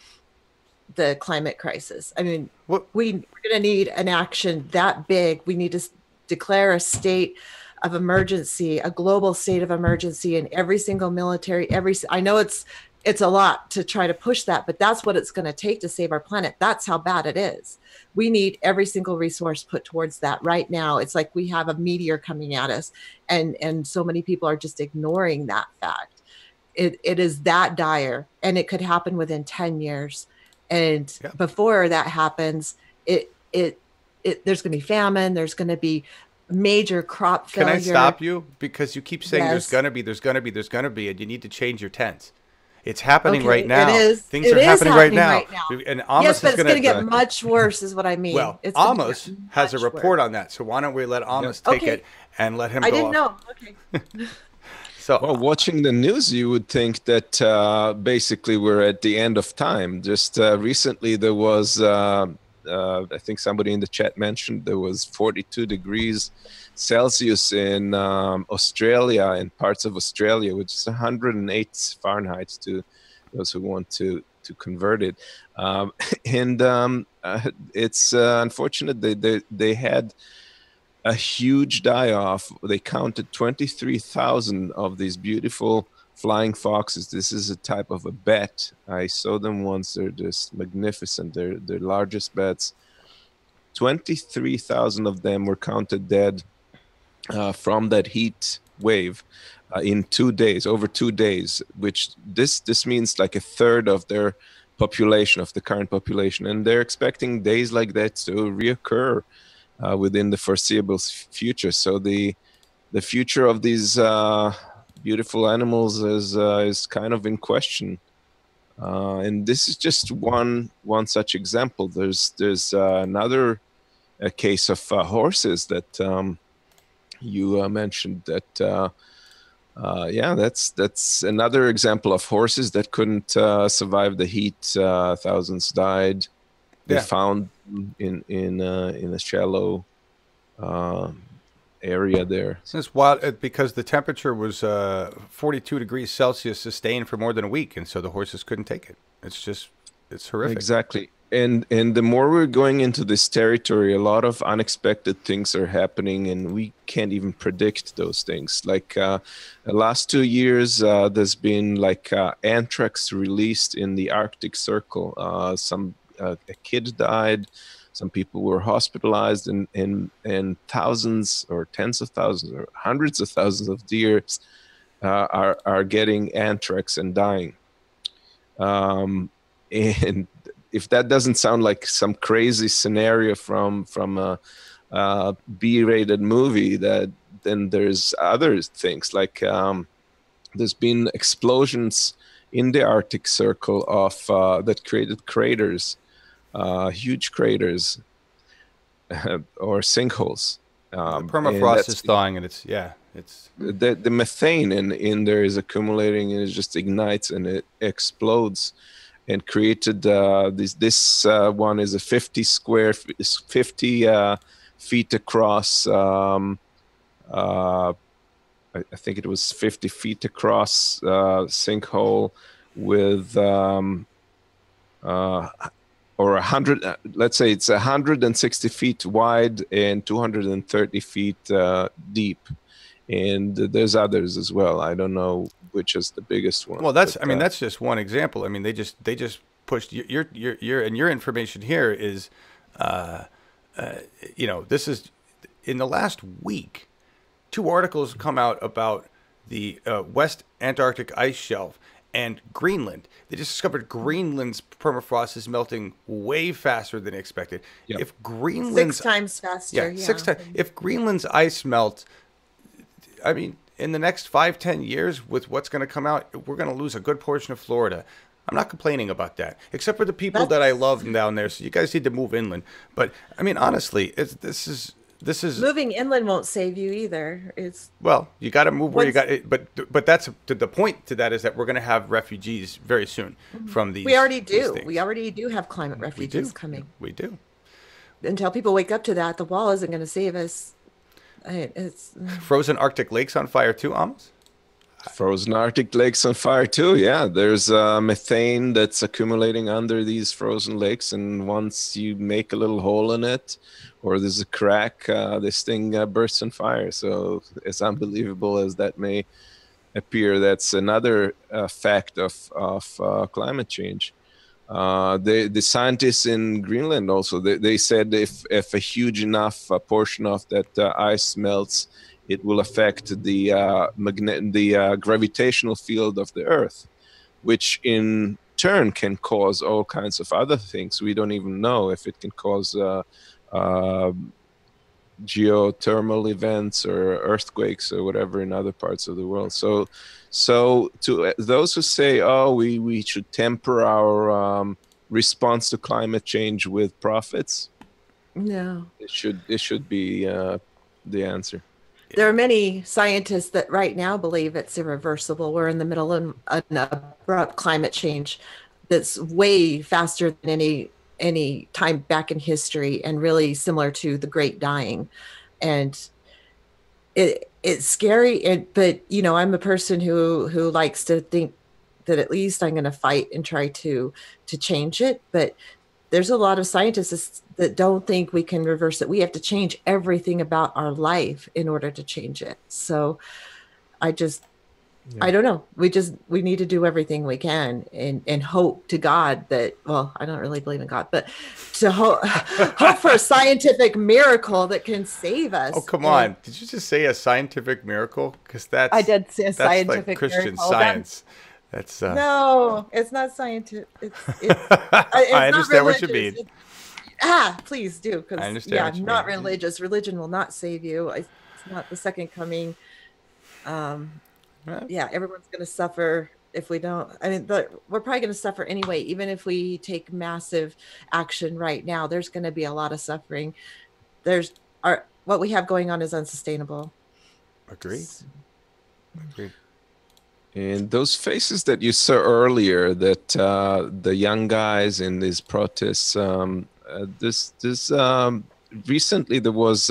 climate crisis. I mean, we're going to need an action that big. We need to declare a state of emergency, a global state of emergency in every single military. I know it's a lot to try to push that, but that's what it's going to take to save our planet. That's how bad it is. We need every single resource put towards that right now. It's like we have a meteor coming at us, and so many people are just ignoring that fact. It is that dire, and it could happen within 10 years. And before that happens, there's going to be famine. There's going to be major crop failure. Can I stop you? Because you keep saying Yes. there's going to be, and you need to change your tense. It's happening right now. It is. Things are happening right now. And Amos yes, but is it's going to get much worse, is what I mean. Well, it's gonna Amos has a report on that, so why don't we let Amos take it and let him go I didn't off. know. Okay. So, well, watching the news, you would think that basically we're at the end of time. Just recently, there was, I think somebody in the chat mentioned, there was 42 degrees Celsius in Australia, in parts of Australia, which is 108 Fahrenheit to those who want to convert it. It's unfortunate they had a huge die-off. They counted 23,000 of these beautiful flying foxes. This is a type of a bat. I saw them once. They're just magnificent. They're the largest bats. 23,000 of them were counted dead from that heat wave in 2 days, over 2 days, which this means like a third of their population, of the current population. And they're expecting days like that to reoccur within the foreseeable future. So the future of these beautiful animals is kind of in question. And this is just one such example. There's another case of horses that you mentioned. That that's another example of horses that couldn't survive the heat. Thousands died. They found in a shallow area there. It's wild because the temperature was 42 degrees Celsius sustained for more than a week, and so the horses couldn't take it. It's horrific. Exactly. And the more we're going into this territory, a lot of unexpected things are happening, and we can't even predict those things. Like the last 2 years, there's been like anthrax released in the Arctic Circle. A kid died. Some people were hospitalized, and thousands or tens of thousands or hundreds of thousands of deer are getting anthrax and dying. And if that doesn't sound like some crazy scenario from a B-rated movie, then there's other things like there's been explosions in the Arctic Circle of that created craters. Huge craters or sinkholes. The permafrost is thawing, and it's It's the methane in there is accumulating, and it just ignites and it explodes, and created this one is a 50 feet across. I think it was 50 feet across sinkhole with or 100. Let's say it's 160 feet wide and 230 feet deep. And there's others as well. I don't know which is the biggest one. Well, that's, I mean, that's just one example. I mean, they just pushed your and your information here is, you know, this is in the last week, 2 articles come out about the West Antarctic ice shelf and Greenland. They just discovered Greenland's permafrost is melting way faster than expected. Yep. If Greenland's 6 times faster. Yeah, 6 times. If Greenland's ice melts, I mean, in the next 5-10 years, with what's going to come out, we're going to lose a good portion of Florida. I'm not complaining about that, except for the people that I love down there. So you guys need to move inland. But I mean, honestly, this is moving inland won't save you either. It's well, you got to move where you got it. But that's the point to that is that we're going to have refugees very soon from these. We already do. We already do have climate refugees coming. We do. Until people wake up to that, the wall isn't going to save us. It's frozen Arctic lakes on fire too, Amos? Frozen Arctic lakes on fire too. Yeah, there's methane that's accumulating under these frozen lakes, and once you make a little hole in it, or there's a crack, this thing bursts on fire. So as unbelievable as that may appear, that's another fact of climate change. The scientists in Greenland also, they said if a huge enough portion of that ice melts, it will affect the gravitational field of the Earth, which in turn can cause all kinds of other things. We don't even know if it can cause geothermal events or earthquakes or whatever in other parts of the world. So to those who say, oh, we should temper our response to climate change with profits, no, it should be the answer. There are many scientists that right now believe it's irreversible. We're in the middle of an abrupt climate change that's way faster than any time back in history, and really similar to the Great Dying. And it's scary. But you know, I'm a person who likes to think that at least I'm going to fight and try to change it. But there's a lot of scientists that don't think we can reverse it. We have to change everything about our life in order to change it. So I don't know. We need to do everything we can and hope to God that, well, I don't really believe in God, but to hope for a scientific miracle that can save us. Oh, come on. Did you just say a scientific miracle? Because I did say a scientific like Christian miracle. Science. That's no, it's not scientific. It's I understand what you mean. Please do, because not religious. Religion will not save you. It's not the second coming. Everyone's going to suffer if we don't. I mean, but we're probably going to suffer anyway. Even if we take massive action right now, there's going to be a lot of suffering. What we have going on is unsustainable. Agreed. And those faces that you saw earlier, that the young guys in these protests, recently there was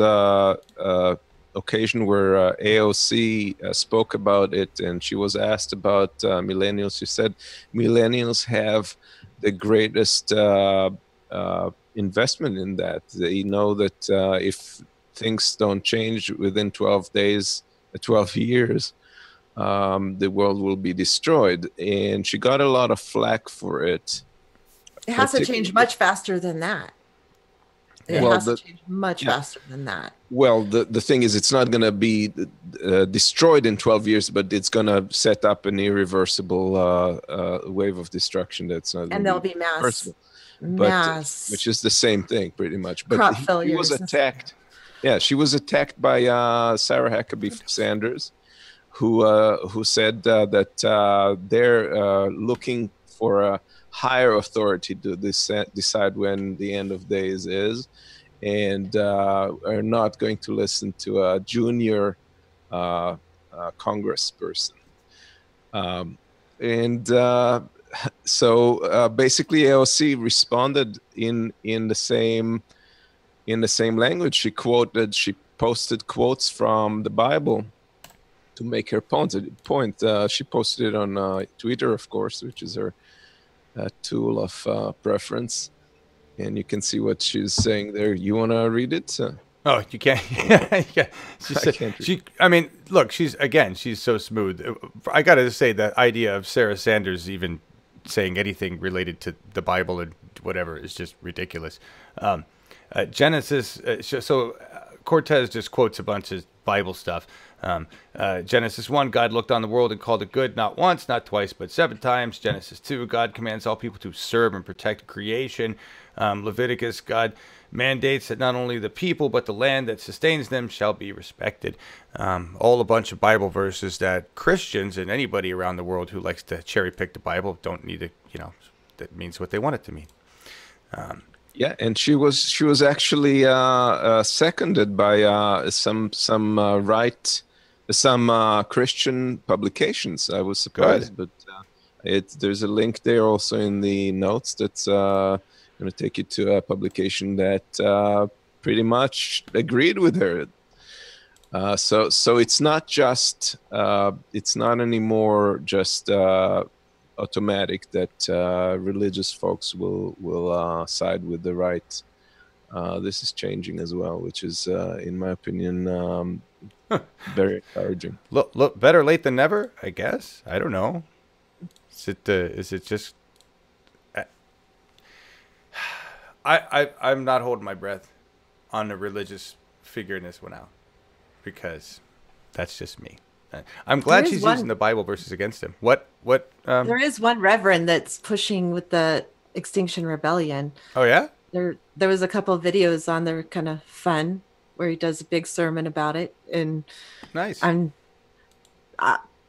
occasion where AOC spoke about it, and she was asked about millennials. She said millennials have the greatest investment in that. They know that if things don't change within 12 years, the world will be destroyed. And she got a lot of flack for it. It has to change much faster than that. It has to change much faster than that. Well, the thing is, it's not going to be destroyed in 12 years, but it's going to set up an irreversible wave of destruction. That's not. And there'll be mass, which is the same thing, pretty much. But crop he was attacked. Yeah, she was attacked by Sarah Huckabee Sanders, who said that they're looking for a higher authority to decide when the end of days is, and are not going to listen to a junior congressperson. So basically, AOC responded in the same language. She posted quotes from the Bible to make her point. She posted it on Twitter, of course, which is her tool of preference. And you can see what she's saying there. You want to read it? Oh, you can't. Yeah. I mean, look, she's so smooth. I got to say, that idea of Sarah Sanders even saying anything related to the Bible and whatever is just ridiculous. Genesis. So Cortez just quotes a bunch of Bible stuff. Genesis 1, God looked on the world and called it good, not once, not twice, but 7 times. Genesis 2, God commands all people to serve and protect creation. Leviticus, God mandates that not only the people, but the land that sustains them shall be respected. All a bunch of Bible verses that Christians and anybody around the world who likes to cherry pick the Bible don't need to, that means what they want it to mean. Yeah, and she was actually seconded by some Christian publications. I was surprised, but there's a link there also in the notes that's going to take you to a publication that pretty much agreed with her. So it's not just it's not anymore just automatic that religious folks will side with the right. This is changing as well, which is, in my opinion, very encouraging. Look, better late than never, I guess. I don't know. Is it just? I'm not holding my breath on the religious figuring this one out, because that's just me. I'm glad she's using the Bible verses against him. What? There is one reverend that's pushing with the Extinction Rebellion. Oh yeah. There was a couple of videos on there, kind of fun, where he does a big sermon about it, and nice.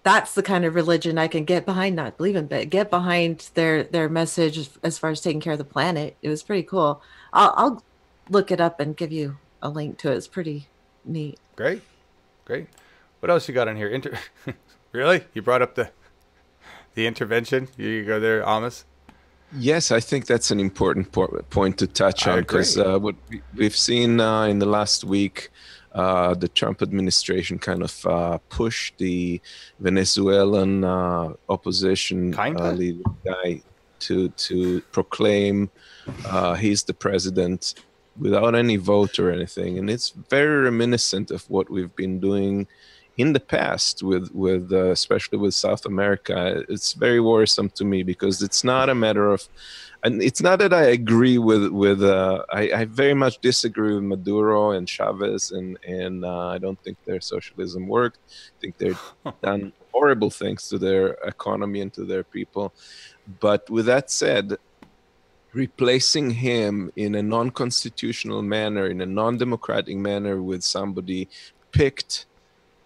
That's the kind of religion I can get behind, not believe in, but get behind their message as far as taking care of the planet. It was pretty cool. I'll look it up and give you a link to it. It's pretty neat. Great. What else you got on here? Really? You brought up the intervention? You go there, Amos? Yes, I think that's an important point to touch on, because what we've seen in the last week, the Trump administration kind of pushed the Venezuelan opposition leader guy to proclaim he's the president without any vote or anything. And it's very reminiscent of what we've been doing in the past with especially with South America. It's very worrisome to me, because it's not a matter of, and it's not that I agree with I very much disagree with Maduro and Chavez, and I don't think their socialism worked. I think they've done horrible things to their economy and to their people. But with that said, replacing him in a non-constitutional manner, in a non-democratic manner, with somebody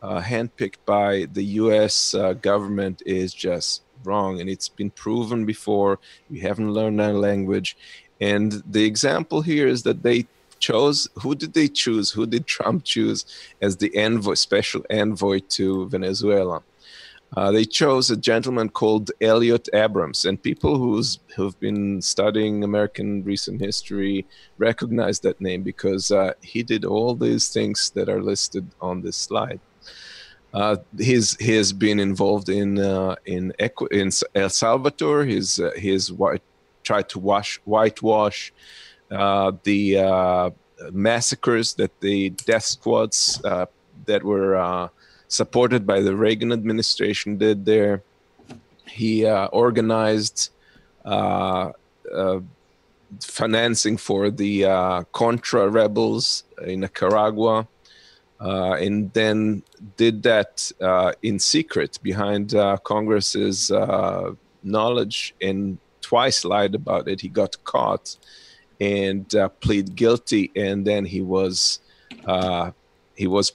handpicked by the U.S. Government is just wrong, and it's been proven before. We haven't learned our language, and the example here is that they chose. Who did they choose? Who did Trump choose as the special envoy to Venezuela? They chose a gentleman called Elliot Abrams, and people who've been studying American recent history recognize that name, because he did all these things that are listed on this slide. He has been involved in El Salvador. He's tried to whitewash the massacres, that the death squads that were supported by the Reagan administration did there. He organized financing for the Contra rebels in Nicaragua. And then did that in secret behind Congress's knowledge, and twice lied about it. He got caught and pleaded guilty, and then he was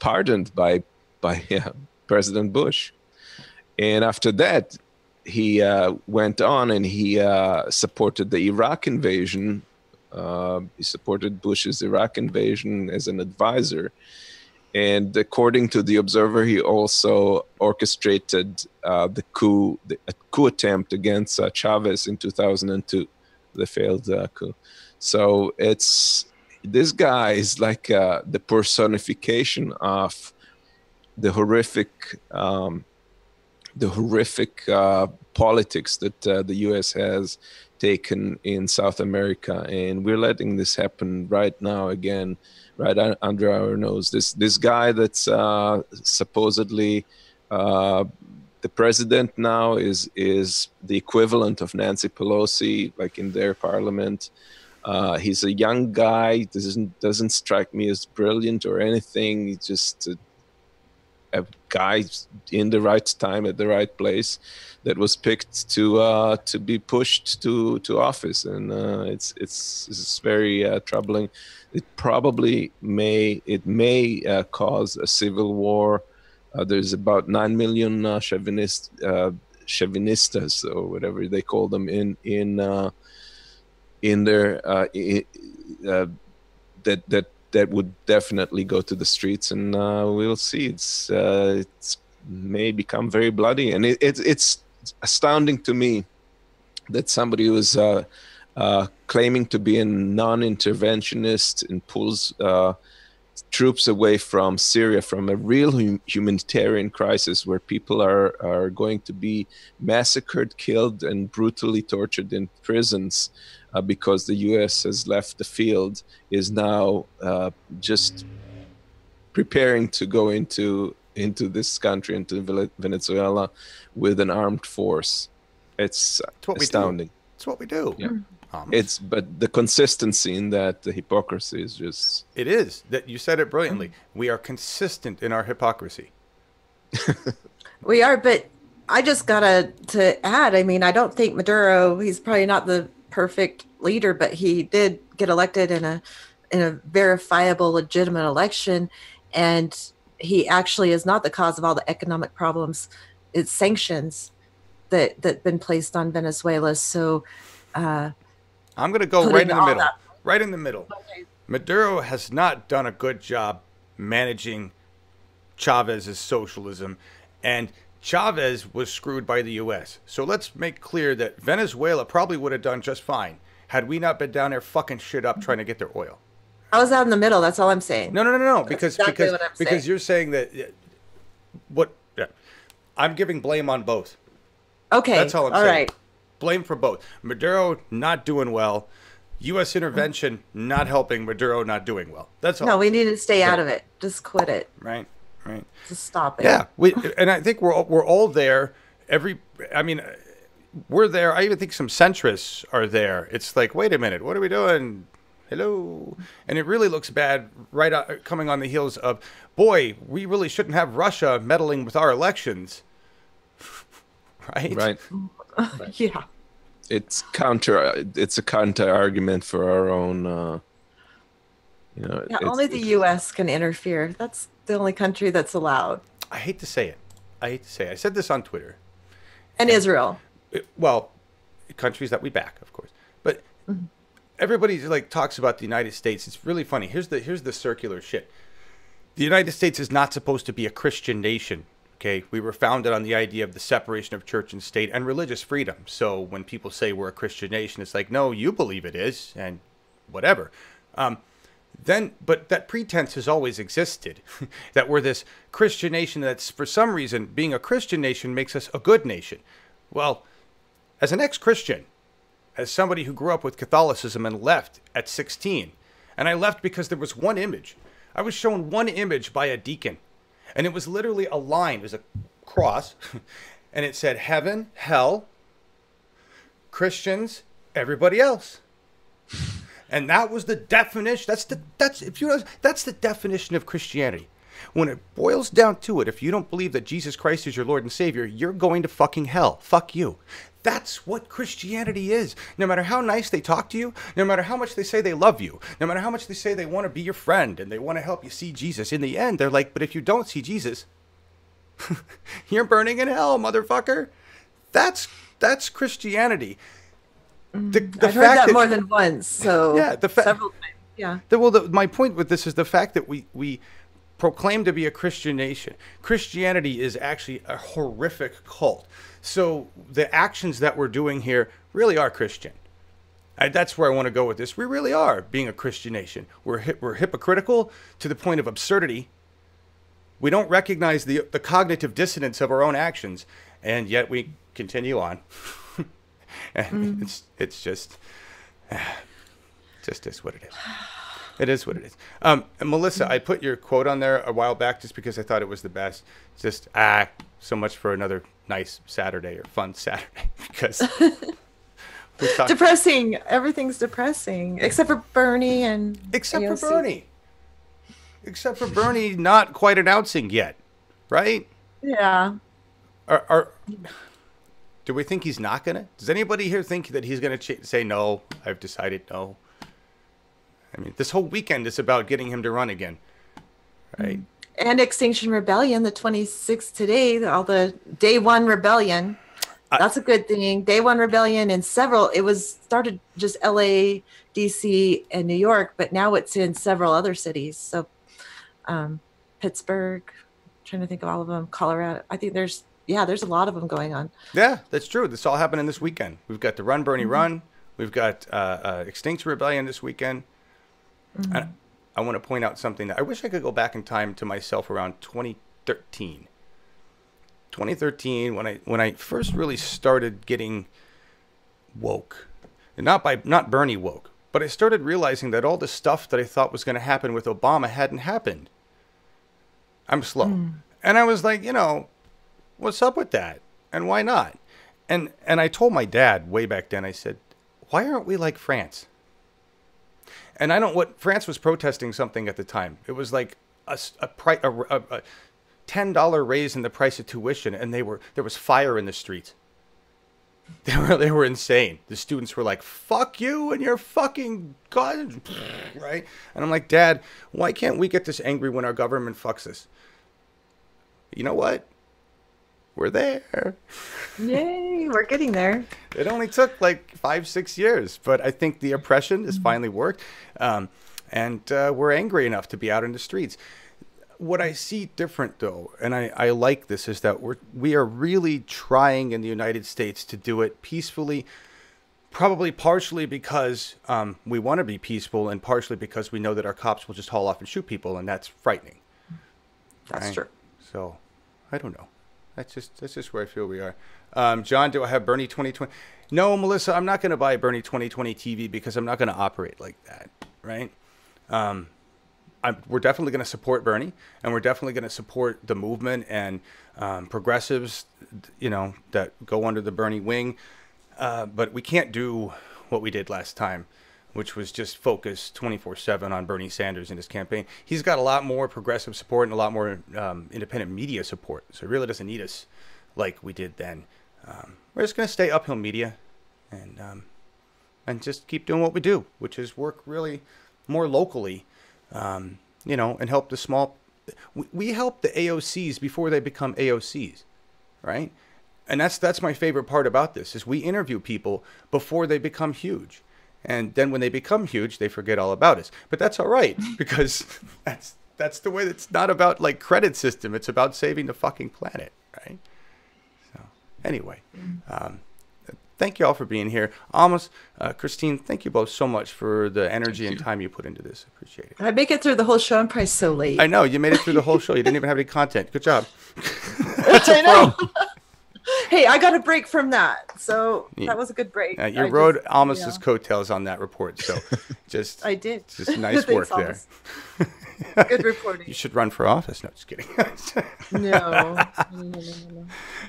pardoned by President Bush. And after that, he went on and he supported the Iraq invasion. He supported Bush's Iraq invasion as an advisor. And according to the Observer, he also orchestrated a coup attempt against Chavez in 2002, the failed coup. So this guy is like the personification of the horrific politics that the U.S. has taken in South America, and we're letting this happen right now again, right under our nose. This guy that's supposedly the president now is the equivalent of Nancy Pelosi, like in their parliament. He's a young guy. Doesn't strike me as brilliant or anything. He's just a guy in the right time at the right place that was picked to be pushed to office, and it's very troubling. It probably may cause a civil war. There's about 9 million chauvinistas or whatever they call them in there that would definitely go to the streets, and we'll see. It's may become very bloody, and it's astounding to me that somebody who's claiming to be a non-interventionist and pulls troops away from Syria, from a real humanitarian crisis where people are going to be massacred, killed, and brutally tortured in prisons because the U.S. has left the field, is now just preparing to go into this country, into Venezuela, with an armed force. It's astounding. It's what we do. Yeah. But the consistency in that, the hypocrisy is just... It is. That you said it brilliantly. We are consistent in our hypocrisy. We are, but I just gotta add, I mean, I don't think Maduro, he's probably not the perfect leader, but he did get elected in a verifiable, legitimate election, and he actually is not the cause of all the economic problems. It's sanctions that been placed on Venezuela. So I'm going to go right in the middle. That. Right in the middle. Okay. Maduro has not done a good job managing Chavez's socialism, and Chavez was screwed by the U.S. So let's make clear that Venezuela probably would have done just fine had we not been down there fucking shit up trying to get their oil. I was out in the middle. That's all I'm saying. No. Because saying. You're saying that I'm giving blame on both. Okay. That's all I'm saying. All right. Blame for both. Maduro not doing well. U.S. intervention not helping. Maduro not doing well. That's all. No, we need to stay out of it. Just quit it. Right. Just stop it. Yeah. And I think we're all there. We're there. I even think some centrists are there. It's like, wait a minute, what are we doing? Hello. And it really looks bad coming on the heels of, boy, we really shouldn't have Russia meddling with our elections. Right. Yeah. It's a counter argument for our own only the US can interfere. That's the only country that's allowed. I hate to say it. I said this on Twitter. And Israel. Countries that we back, of course. But everybody talks about the United States. It's really funny. Here's the circular shit. The United States is not supposed to be a Christian nation. Okay, we were founded on the idea of the separation of church and state and religious freedom. So when people say we're a Christian nation, it's like, no, you believe it is, and whatever. But that pretense has always existed, that we're this Christian nation that's, for some reason, being a Christian nation makes us a good nation. Well, as an ex-Christian, as somebody who grew up with Catholicism and left at 16, and I left because there was one image. I was shown one image by a deacon. And it was literally a line. It was a cross. And it said heaven, hell, Christians, everybody else. And that was the definition. That's the definition of Christianity. When it boils down to it, if you don't believe that Jesus Christ is your Lord and Savior, you're going to fucking hell. Fuck you. That's what Christianity is. No matter how nice they talk to you, no matter how much they say they love you, no matter how much they say they want to be your friend and they want to help you see Jesus, in the end, they're like, but if you don't see Jesus, you're burning in hell, motherfucker. That's Christianity. I've heard that more than once, so yeah, several times. Yeah. My point with this is the fact that we proclaim to be a Christian nation. Christianity is actually a horrific cult. So the actions that we're doing here really are Christian. That's where I want to go with this. We really are being a Christian nation. We're hypocritical to the point of absurdity. We don't recognize the cognitive dissonance of our own actions, and yet we continue on. And it's just is what it is. It is what it is. And Melissa, I put your quote on there a while back just because I thought it was the best. Just so much for another nice Saturday or fun Saturday because depressing. Everything's depressing except for Bernie and except AOC. for Bernie. Except for Bernie not quite announcing yet, right? Yeah. Do we think he's not gonna? Does anybody here think that he's gonna say no? I've decided no. I mean, this whole weekend is about getting him to run again, right? And Extinction Rebellion, the 26th today, all the day one rebellion. That's a good thing. Day one rebellion in several. It was started just LA, DC, and New York, but now it's in several other cities. So Pittsburgh, trying to think of all of them. Colorado. I think there's a lot of them going on. Yeah, that's true. This all happening this weekend. We've got the Run Bernie Run. We've got Extinction Rebellion this weekend. And I want to point out something that I wish I could go back in time to myself around 2013. 2013, when I first really started getting woke, and not Bernie woke, but I started realizing that all the stuff that I thought was going to happen with Obama hadn't happened. I'm slow, and I was like, what's up with that, and why not? And I told my dad way back then. I said, why aren't we like France? And I don't what France was protesting something at the time. It was like a $10 raise in the price of tuition, and there was fire in the streets. They were insane. The students were like, "Fuck you and your fucking God," right? And I'm like, Dad, why can't we get this angry when our government fucks us? You know what? We're there. Yay, we're getting there. It only took like 5-6 years, but I think the oppression has finally worked, and we're angry enough to be out in the streets. What I see different, though, and I like this, is that we are really trying in the United States to do it peacefully, probably partially because we want to be peaceful, and partially because we know that our cops will just haul off and shoot people, and that's frightening. That's right? true. So, I don't know. That's just where I feel we are. John, do I have Bernie 2020? No, Melissa, I'm not going to buy a Bernie 2020 TV because I'm not going to operate like that, right? We're definitely going to support Bernie, and we're definitely going to support the movement and progressives, that go under the Bernie wing. But we can't do what we did last time, which was just focus 24/7 on Bernie Sanders and his campaign. He's got a lot more progressive support and a lot more independent media support, so he really doesn't need us like we did then. We're just going to stay uphill media and just keep doing what we do, which is work really more locally, and help the small. We help the AOCs before they become AOCs, right? And that's my favorite part about this, is we interview people before they become huge. And then when they become huge, they forget all about us. But that's all right, because that's the way. It's not about like credit system. It's about saving the fucking planet, right? So anyway, thank you all for being here. Amos, Christine, thank you both so much for the energy and time you put into this. Appreciate it. I make it through the whole show and price so late. I know, you made it through the whole show. You didn't even have any content. Good job. I know. Hey, I got a break from that, so that was a good break. You rode Amos's coattails on that report, so I did. Just nice work there. Good reporting. You should run for office. No, just kidding. No.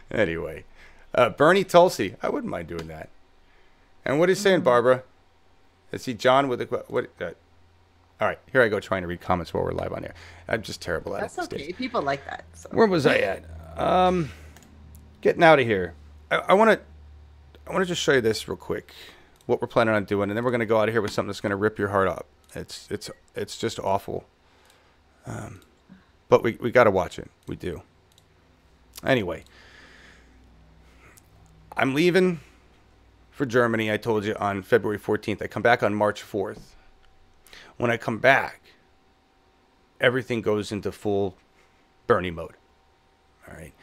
Anyway, Bernie Tulsi, I wouldn't mind doing that. And what are you saying, Barbara? Let's see, John with a what? All right, here I go trying to read comments while we're live on air. I'm just terrible at it. That's okay. People like that. So. Where was I at? Getting out of here. I want to just show you this real quick, what we're planning on doing, and then we're going to go out of here with something that's going to rip your heart up. It's just awful. But we got to watch it. We do. Anyway, I'm leaving for Germany, I told you, on February 14th. I come back on March 4th. When I come back, everything goes into full Bernie mode. All right.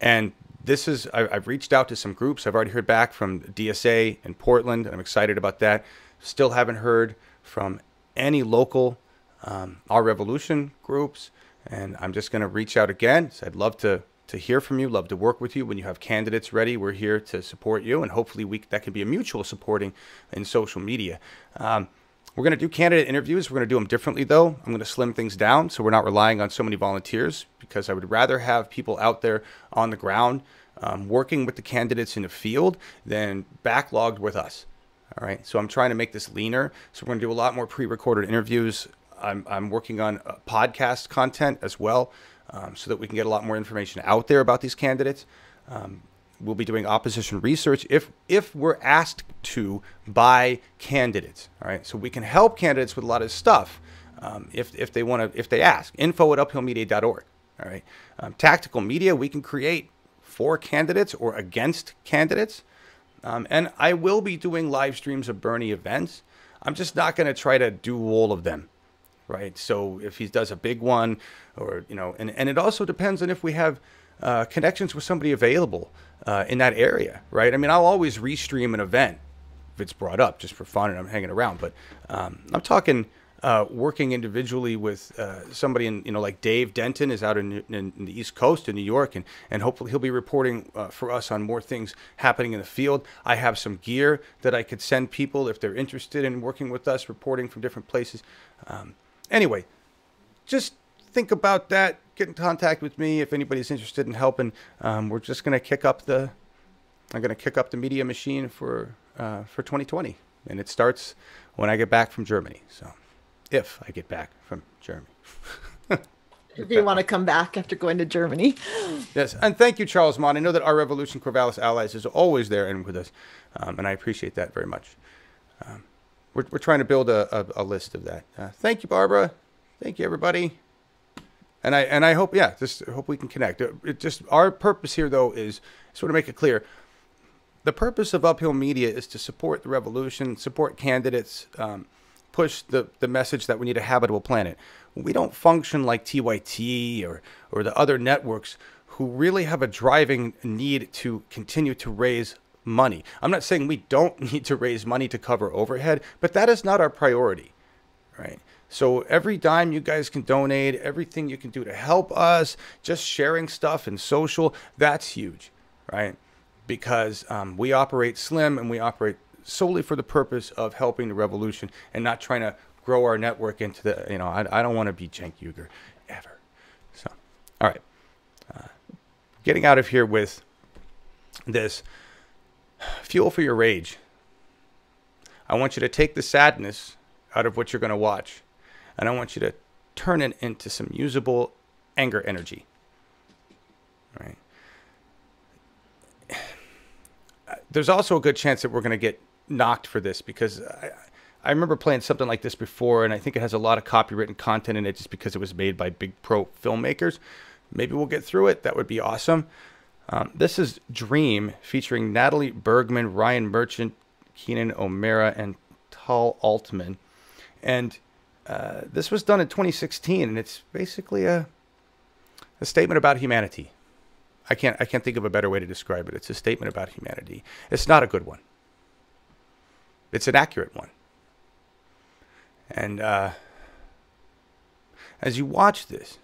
And this is, I've reached out to some groups. I've already heard back from DSA in Portland, and I'm excited about that. Still haven't heard from any local Our Revolution groups, and I'm just going to reach out again. So I'd love to hear from you, love to work with you. When you have candidates ready, we're here to support you, and hopefully that can be a mutual supporting in social media. We're going to do candidate interviews. We're going to do them differently, though. I'm going to slim things down so we're not relying on so many volunteers, because I would rather have people out there on the ground working with the candidates in the field than backlogged with us. All right. So I'm trying to make this leaner. So we're going to do a lot more pre-recorded interviews. I'm working on podcast content as well, so that we can get a lot more information out there about these candidates. We'll be doing opposition research if we're asked to by candidates. All right, so we can help candidates with a lot of stuff if they ask. info@uphillmedia.org. All right, tactical media we can create for candidates or against candidates, and I will be doing live streams of Bernie events. I'm just not going to try to do all of them. Right. So if he does a big one, or, and it also depends on if we have connections with somebody available in that area. Right. I mean, I'll always restream an event if it's brought up just for fun and I'm hanging around. But I'm talking working individually with somebody in, like Dave Denton is out in the East Coast in New York, and hopefully he'll be reporting for us on more things happening in the field. I have some gear that I could send people if they're interested in working with us, reporting from different places. Anyway, just think about that. Get in contact with me if anybody's interested in helping. We're just going to kick up the media machine for 2020, and it starts when I get back from Germany. So, if I get back from Germany. If you want to come back after going to Germany. Yes, and thank you, Charles Mott. I know that Our Revolution Corvallis Allies is always there and with us, and I appreciate that very much. We're trying to build a list of that. Thank you, Barbara. Thank you, everybody. And I hope, just hope we can connect. Our purpose here, though, is sort of make it clear. The purpose of Uphill Media is to support the revolution, support candidates, push the message that we need a habitable planet. We don't function like TYT or the other networks who really have a driving need to continue to raise money. I'm not saying we don't need to raise money to cover overhead, but that is not our priority, right? So every dime you guys can donate, everything you can do to help us, just sharing stuff in social, that's huge, right? Because we operate slim and we operate solely for the purpose of helping the revolution and not trying to grow our network into the, I don't want to be Cenk Uygur ever. So, all right. Getting out of here with this. Fuel for your rage. I want you to take the sadness out of what you're going to watch, and I want you to turn it into some usable anger energy. Right? There's also a good chance that we're going to get knocked for this, because I remember playing something like this before, and I think it has a lot of copywritten content in it just because it was made by big pro filmmakers. Maybe we'll get through it. That would be awesome. This is Dream, featuring Natalie Bergman, Ryan Merchant, Keenan O'Mara, and Tal Altman. And this was done in 2016, and it's basically a statement about humanity. I can't think of a better way to describe it. It's a statement about humanity. It's not a good one. It's an accurate one. And as you watch this,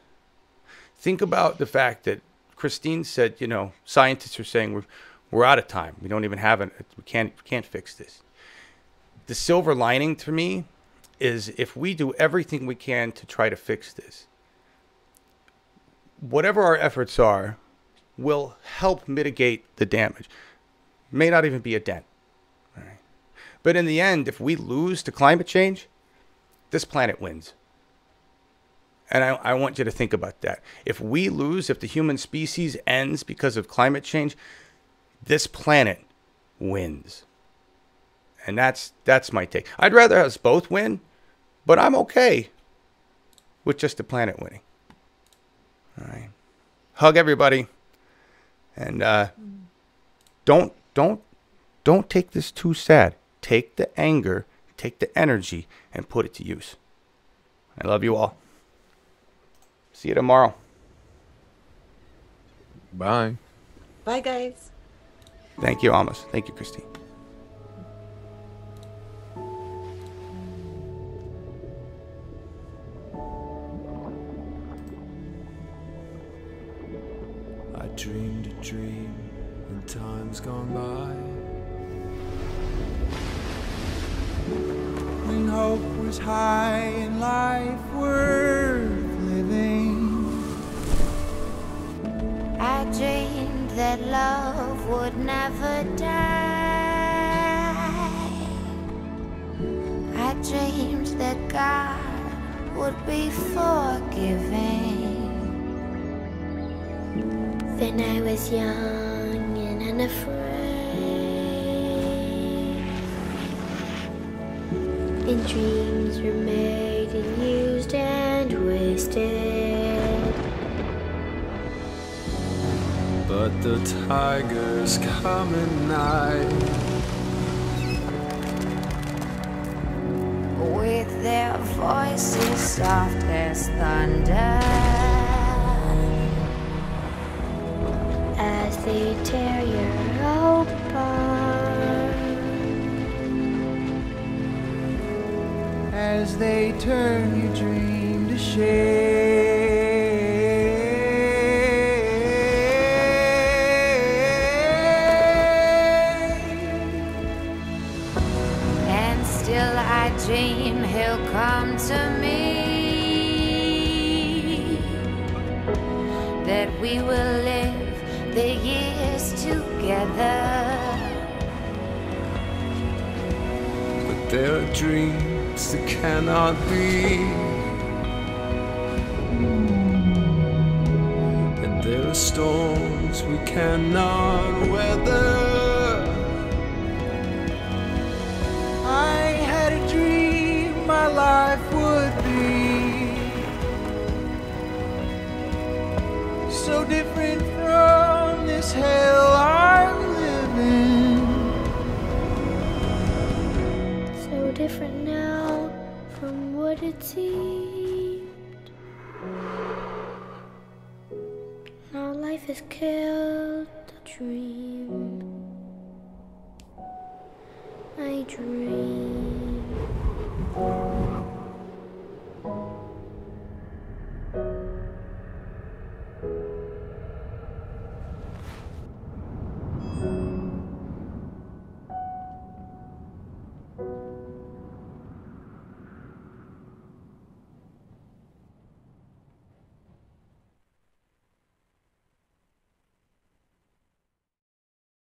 think about the fact that Christine said, scientists are saying we're out of time. We don't even have it. We can't fix this. The silver lining to me is if we do everything we can to try to fix this, whatever our efforts are will help mitigate the damage. May not even be a dent. All right. But in the end, if we lose to climate change, this planet wins. And I want you to think about that. If we lose, if the human species ends because of climate change, this planet wins. And that's my take. I'd rather us both win, but I'm okay with just the planet winning. All right. Hug everybody. And don't take this too sad. Take the anger, take the energy, and put it to use. I love you all. See you tomorrow. Bye. Bye, guys. Thank you, Amos. Thank you, Christine. I dreamed a dream in times gone by, when hope was high and life worth living. I dreamed that love would never die. I dreamed that God would be forgiving. Then I was young and unafraid, and dreams were made and used and wasted. But the tigers come at night, with their voices soft as thunder, as they tear your hope apart, as they turn your dream to shade. And still I dream he'll come to me, that we will live the years together. But there are dreams that cannot be, and there are storms we cannot weather. I had a dream my life would be so different from this hell I live in. So different now from what it seemed. Now life has killed the dream I dreamed.